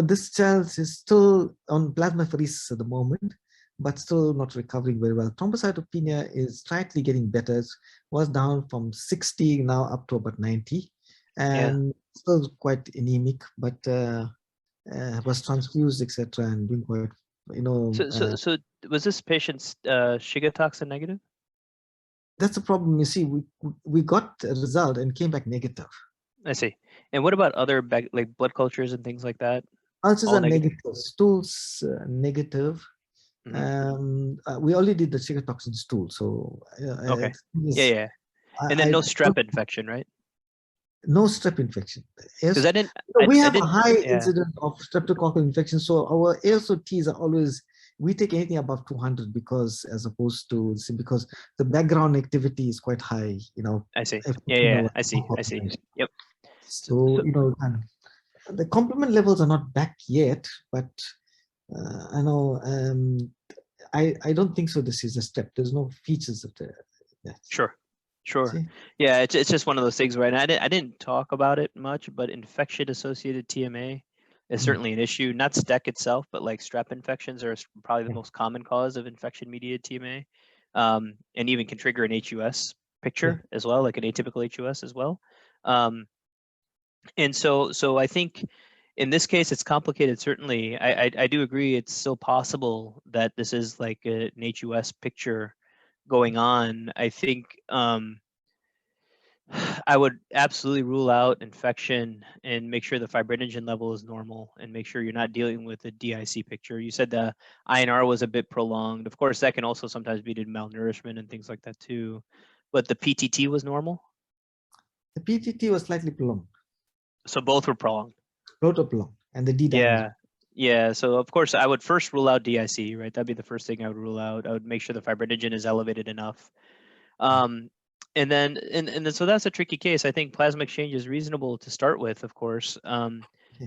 this child is still on plasmapheresis at the moment, but still not recovering very well. Thrombocytopenia is slightly getting better. It was down from 60 now up to about 90, and still quite anemic, but was transfused, etc., and doing quite, So was this patient's Shiga toxin negative? That's the problem. You see, we got a result and came back negative. I see. And what about other like blood cultures and things like that? Cultures are negative. Stools negative. Mm-hmm. We only did the Shiga toxin stool, so okay. And then no strep infection, right? No strep infection. Yes. Because I didn't. We have didn't, a high yeah. incident of streptococcal infection, so our ASOTs are always, we take anything above 200 because, as opposed to, because the background activity is quite high, you know. I see. Yeah, I see. Yep. So, you know, the complement levels are not back yet, but I know, I don't think so. This is a step. There's no features of the. Sure. See? Yeah, it's just one of those things, right? I didn't talk about it much, but infection-associated TMA is certainly an issue. Not STEC itself, but like strep infections are probably the most common cause of infection-mediated TMA, and even can trigger an HUS picture as well, like an atypical HUS as well. And so I think in this case, it's complicated. Certainly, I do agree. It's still possible that this is like an HUS picture going on. I think I would absolutely rule out infection and make sure the fibrinogen level is normal and make sure you're not dealing with a DIC picture. You said the INR was a bit prolonged. Of course, that can also sometimes be due to malnourishment and things like that too. But the PTT was normal? The PTT was slightly prolonged. So both were prolonged? Both were prolonged. And the D dimer. Yeah, so of course I would first rule out DIC, right? That'd be the first thing I would rule out. I would make sure the fibrinogen is elevated enough. And then so that's a tricky case. I think plasma exchange is reasonable to start with, of course.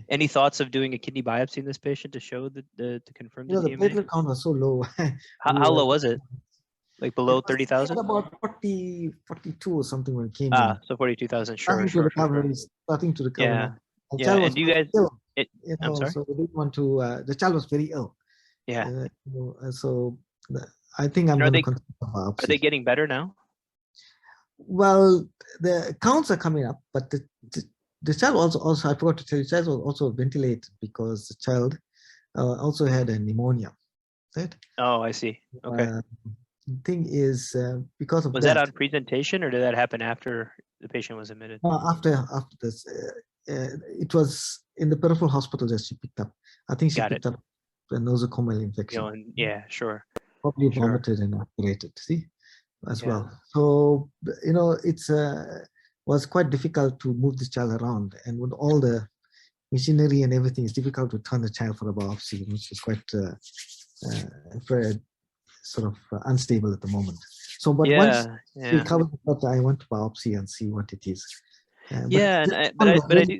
Any thoughts of doing a kidney biopsy in this patient to show to confirm the TMA? The platelet count was so low. How low was it? Like below 30,000? About 40, 42 or something when it came in. So 42,000, sure. Starting to recover. Yeah, and do you guys? I'm sorry. So we didn't want to. The child was very ill. Yeah. So I think I'm going to consider biopsy. Are they getting better now? Well, the counts are coming up, but the child also I forgot to tell you, the child was also ventilated because the child also had a pneumonia. Right? Oh, I see. Okay. The thing is, because of was that on presentation, or did that happen after the patient was admitted? After this, it was in the peripheral hospital that she picked up. I think she picked up a nosocomial infection. Yeah, sure. Probably vomited and operated. See, as well. So you know, it's was quite difficult to move this child around, and with all the machinery and everything, it's difficult to turn the child for a biopsy, which is quite sort of unstable at the moment. So, but once we cover that, I want to biopsy and see what it is. But I do.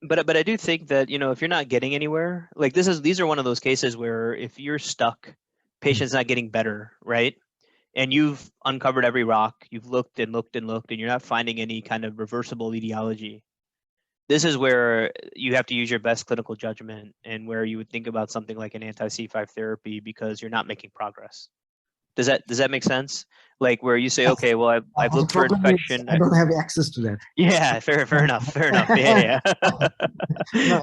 But I do think that, you know, if you're not getting anywhere, like these are one of those cases where if you're stuck, patient's not getting better, right? And you've uncovered every rock, you've looked and looked and looked, and you're not finding any kind of reversible etiology. This is where you have to use your best clinical judgment and where you would think about something like an anti-C5 therapy because you're not making progress. Does that make sense? Like where you say, okay, well, I've looked for infection. I don't have access to that. Yeah, fair enough. Yeah.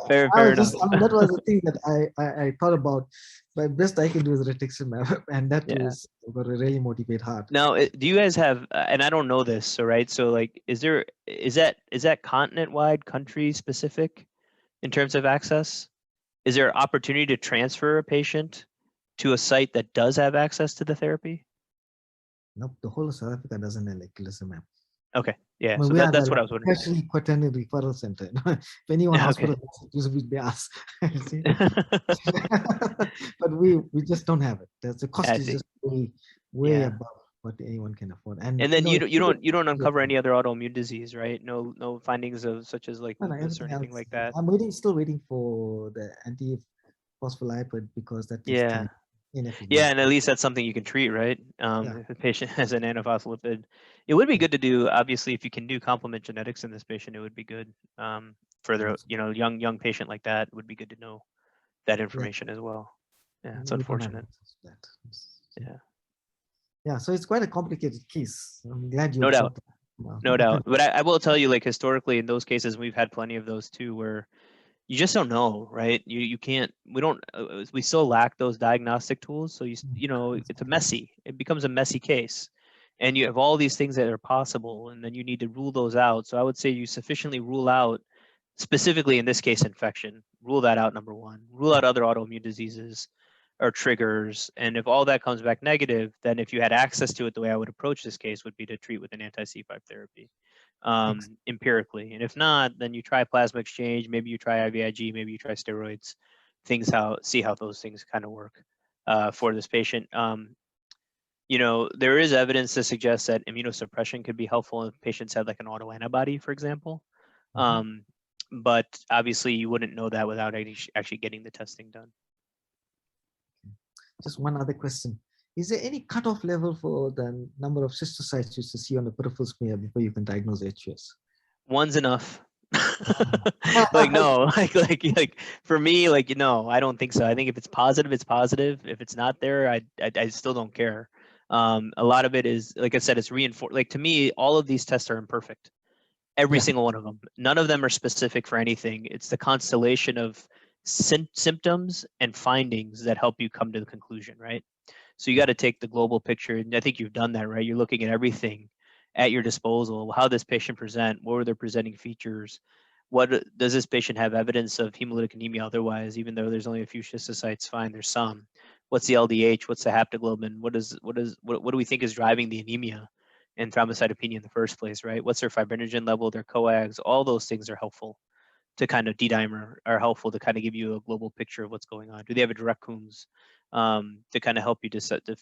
Fair enough. That was the thing that I thought about. My best I can do is rituximab, and that was going to really motivate hard. Now, do you guys have? And I don't know this, so right? So, like, is that continent-wide, country-specific, in terms of access? Is there opportunity to transfer a patient to a site that does have access to the therapy? Nope, the whole of South Africa doesn't have glutamate. Okay, yeah. So that's what I was wondering. Especially quaternary referral center. If anyone hospital would be us. But we just don't have it. The cost is just way above what anyone can afford. And then you don't uncover any other autoimmune disease, right? No findings of such as like lupus or anything like that. I'm still waiting for the antiphospholipid because that is and at least that's something you can treat, right? If the patient has an antiphospholipid, it would be good to do. Obviously, if you can do complement genetics in this patient, it would be good. Further, you know, young patient like that, it would be good to know that information as well. Yeah, it's unfortunate. Yeah, so it's quite a complicated case. I'm glad you. No doubt. But I will tell you, like historically, in those cases, we've had plenty of those too, where you just don't know, right? You can't. We still lack those diagnostic tools. So you know, it becomes a messy case, and you have all these things that are possible, and then you need to rule those out. So I would say you sufficiently rule out, specifically in this case, infection. Rule that out, number one. Rule out other autoimmune diseases. or triggers. And if all that comes back negative, then if you had access to it, the way I would approach this case would be to treat with an anti-C5 therapy empirically. And if not, then you try plasma exchange, maybe you try IVIG, maybe you try steroids, see how those things kind of work for this patient. You know, there is evidence to suggest that immunosuppression could be helpful if patients had like an autoantibody, for example. But obviously you wouldn't know that without actually getting the testing done. Just one other question. Is there any cutoff level for the number of cystocytes you see on the peripheral smear before you can diagnose HUS? One's enough. Like, no, like for me, like, no, I don't think so. I think if it's positive, it's positive. If it's not there, I still don't care. A lot of it is, like I said, it's reinforced. Like, to me, all of these tests are imperfect. Every single one of them. None of them are specific for anything. It's the constellation of symptoms and findings that help you come to the conclusion, right? So you got to take the global picture, and I think you've done that, right? You're looking at everything at your disposal. How does patient present? What were their presenting features? What does this patient have evidence of hemolytic anemia otherwise? Even though there's only a few schistocytes, fine, there's some. What's the LDH? What's the haptoglobin? What do we think is driving the anemia and thrombocytopenia in the first place, right? What's their fibrinogen level, their coags? All those things are helpful to kind of D-dimer, are helpful to kind of give you a global picture of what's going on. Do they have a direct Coombs to kind of help you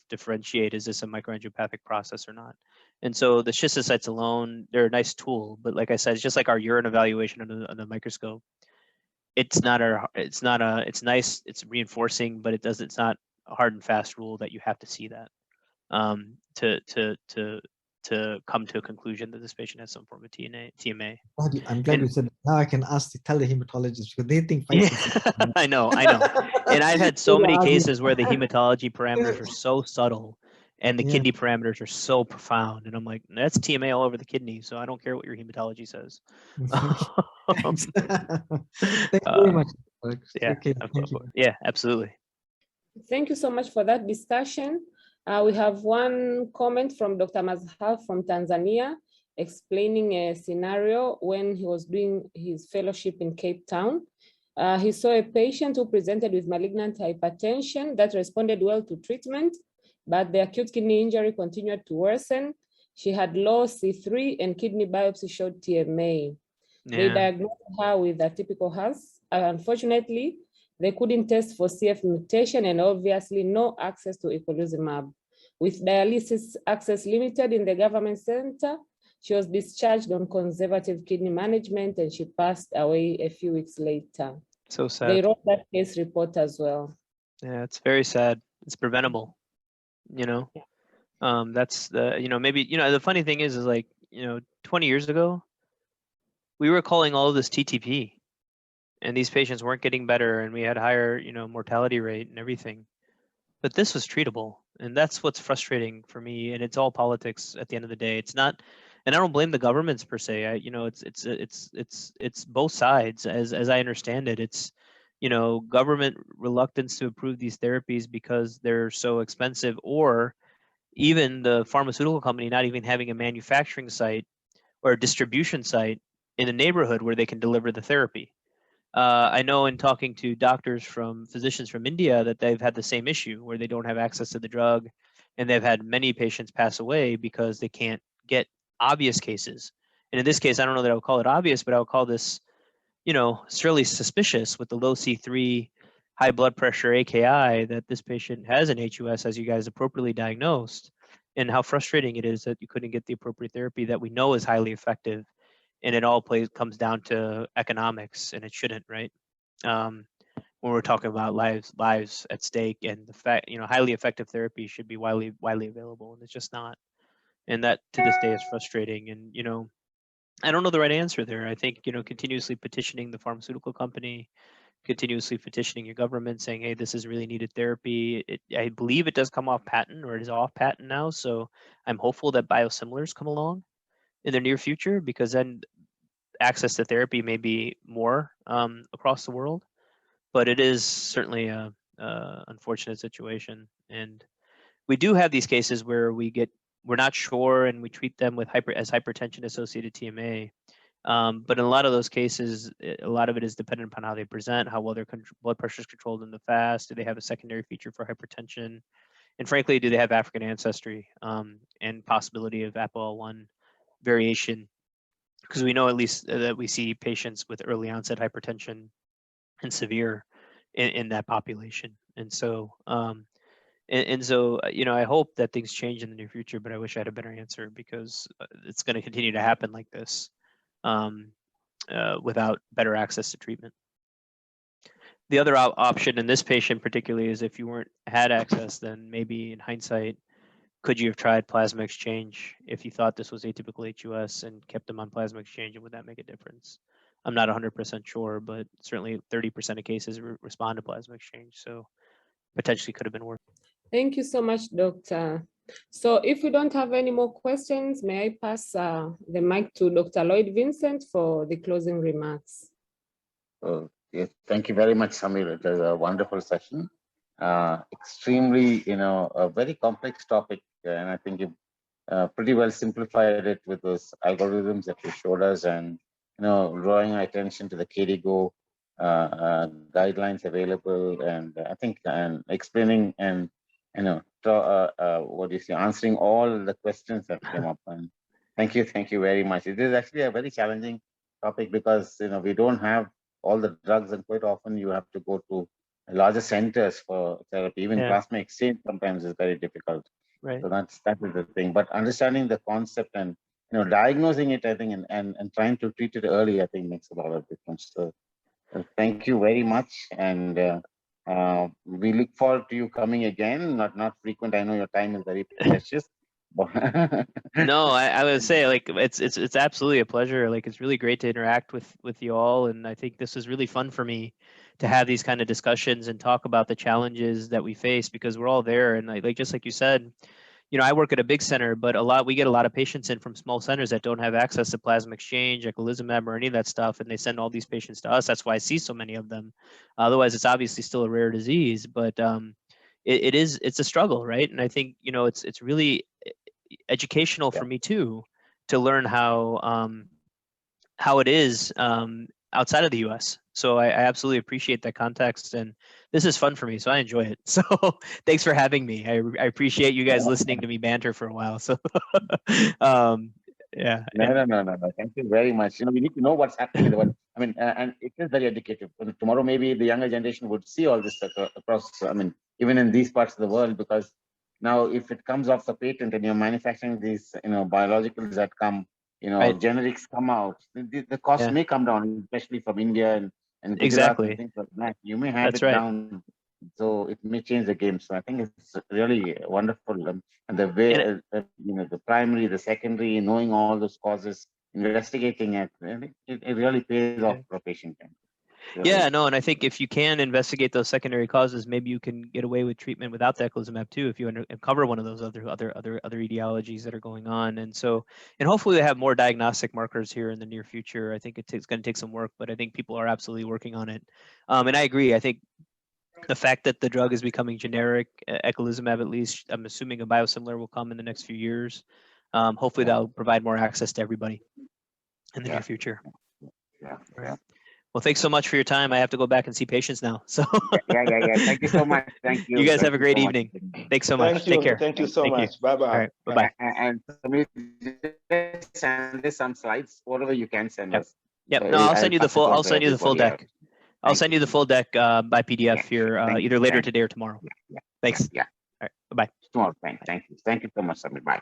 differentiate, is this a microangiopathic process or not? And so the schistocytes alone, they're a nice tool, but like I said, it's just like our urine evaluation under the microscope. It's nice, it's reinforcing, but it's not a hard and fast rule that you have to see that to come to a conclusion that this patient has some form of TMA. I'm glad you said, now I can tell the hematologist, because they think I know. And I've had so many cases where the hematology parameters are so subtle and the kidney parameters are so profound. And I'm like, that's TMA all over the kidney, so I don't care what your hematology says. Thank you very much. Yeah, okay, thank you. Yeah, absolutely. Thank you so much for that discussion. We have one comment from Dr. Mazhar from Tanzania, explaining a scenario when he was doing his fellowship in Cape Town. He saw a patient who presented with malignant hypertension that responded well to treatment, but the acute kidney injury continued to worsen. She had low C3 and kidney biopsy showed TMA. They diagnosed her with atypical HUS. Unfortunately, they couldn't test for CF mutation and obviously no access to eculizumab. With dialysis access limited in the government center, she was discharged on conservative kidney management and she passed away a few weeks later. So sad. They wrote that case report as well. Yeah, it's very sad. It's preventable, you know. That's the, maybe, the funny thing is like, 20 years ago, we were calling all of this TTP. And these patients weren't getting better, and we had higher, mortality rate and everything. But this was treatable, and that's what's frustrating for me. And it's all politics at the end of the day. It's not, and I don't blame the governments per se. It's both sides, as I understand it. It's, government reluctance to approve these therapies because they're so expensive, or even the pharmaceutical company not even having a manufacturing site or a distribution site in the neighborhood where they can deliver the therapy. I know in talking to physicians from India, that they've had the same issue where they don't have access to the drug, and they've had many patients pass away because they can't get obvious cases. And in this case, I don't know that I would call it obvious, but I would call this, it's really suspicious with the low C3, high blood pressure AKI, that this patient has an HUS, as you guys appropriately diagnosed, and how frustrating it is that you couldn't get the appropriate therapy that we know is highly effective. And it all comes down to economics, and it shouldn't, right? When we're talking about lives at stake, and the fact, highly effective therapy should be widely available, and it's just not. And that to this day is frustrating. And I don't know the right answer there. I think continuously petitioning the pharmaceutical company, continuously petitioning your government, saying, hey, this is really needed therapy. I believe it does come off patent, or it is off patent now. So I'm hopeful that biosimilars come along in the near future, because then access to therapy may be more across the world. But it is certainly a unfortunate situation. And we do have these cases where we're not sure, and we treat them with hypertension-associated TMA, But in a lot of those cases, a lot of it is dependent upon how they present, how well their blood pressure is controlled in the fast, do they have a secondary feature for hypertension, and frankly, do they have African ancestry and possibility of APOL1 variation? Because we know at least that we see patients with early onset hypertension and severe in that population. And so, you know, I hope that things change in the near future, but I wish I had a better answer, because it's going to continue to happen like this without better access to treatment. The other option in this patient particularly is if you had access, then maybe in hindsight, could you have tried plasma exchange if you thought this was atypical HUS and kept them on plasma exchange, and would that make a difference? I'm not 100% sure, but certainly 30% of cases respond to plasma exchange, so potentially could have been worth. Thank you so much, Doctor. So if we don't have any more questions, may I pass the mic to Dr. Lloyd Vincent for the closing remarks? Yes, thank you very much, Samir. It was a wonderful session. Extremely, you know, a very complex topic, and I think you pretty well simplified it with those algorithms that you showed us, and you know, drawing our attention to the KDIGO guidelines available, and I think and explaining and you know, what you say, answering all the questions that came up. And thank you very much. It is actually a very challenging topic because you know we don't have all the drugs, and quite often you have to go to larger centers for therapy. Even plasma exchange sometimes is very difficult. Right. So that is the thing. But understanding the concept and you know diagnosing it, I think, and trying to treat it early, I think makes a lot of difference. So thank you very much, and we look forward to you coming again. Not frequent. I know your time is very precious. No, I would say like it's absolutely a pleasure. Like it's really great to interact with you all, and I think this is really fun for me to have these kind of discussions and talk about the challenges that we face, because we're all there. And like just like you said, you know, I work at a big center, but we get a lot of patients in from small centers that don't have access to plasma exchange, eculizumab, or any of that stuff, and they send all these patients to us. That's why I see so many of them. Otherwise, it's obviously still a rare disease, but it's a struggle, right? And I think, you know, it's really educational for me too, to learn how it is outside of the US. So I absolutely appreciate that context, and this is fun for me, so I enjoy it. So thanks for having me. I appreciate you guys listening to me banter for a while. So yeah. No. Thank you very much. You know, we need to know what's happening in the world. I mean, and it is very educative. Tomorrow, maybe the younger generation would see all this across. I mean, even in these parts of the world, because now if it comes off the patent and you're manufacturing these, you know, biologicals that come, you know, generics come out, the cost may come down, especially from India and Gujarat and things like that. You may have it down, so it may change the game. So I think it's really wonderful, and the way you know, the primary, the secondary, knowing all those causes, investigating it really pays off for a patient. Yeah, no, and I think if you can investigate those secondary causes, maybe you can get away with treatment without the eculizumab too, if you uncover one of those other etiologies that are going on. And so, and hopefully they have more diagnostic markers here in the near future. I think it's going to take some work, but I think people are absolutely working on it. And I agree. I think the fact that the drug is becoming generic, eculizumab at least, I'm assuming a biosimilar will come in the next few years. Hopefully that'll provide more access to everybody in the near future. Well, thanks so much for your time. I have to go back and see patients now. So yeah. Thank you so much. Thank you. You guys have a great evening. Thanks so much. Take care. Thank you so much. Bye bye. All right. Bye bye. And send us some slides, whatever you can send us. Yep. No, I'll send you the full. I'll send you the full deck. I'll send you the full deck by PDF here either later today or tomorrow. Thanks. Yeah. All right. Bye bye. Tomorrow. Thank you. Thank you so much, Samir. Bye.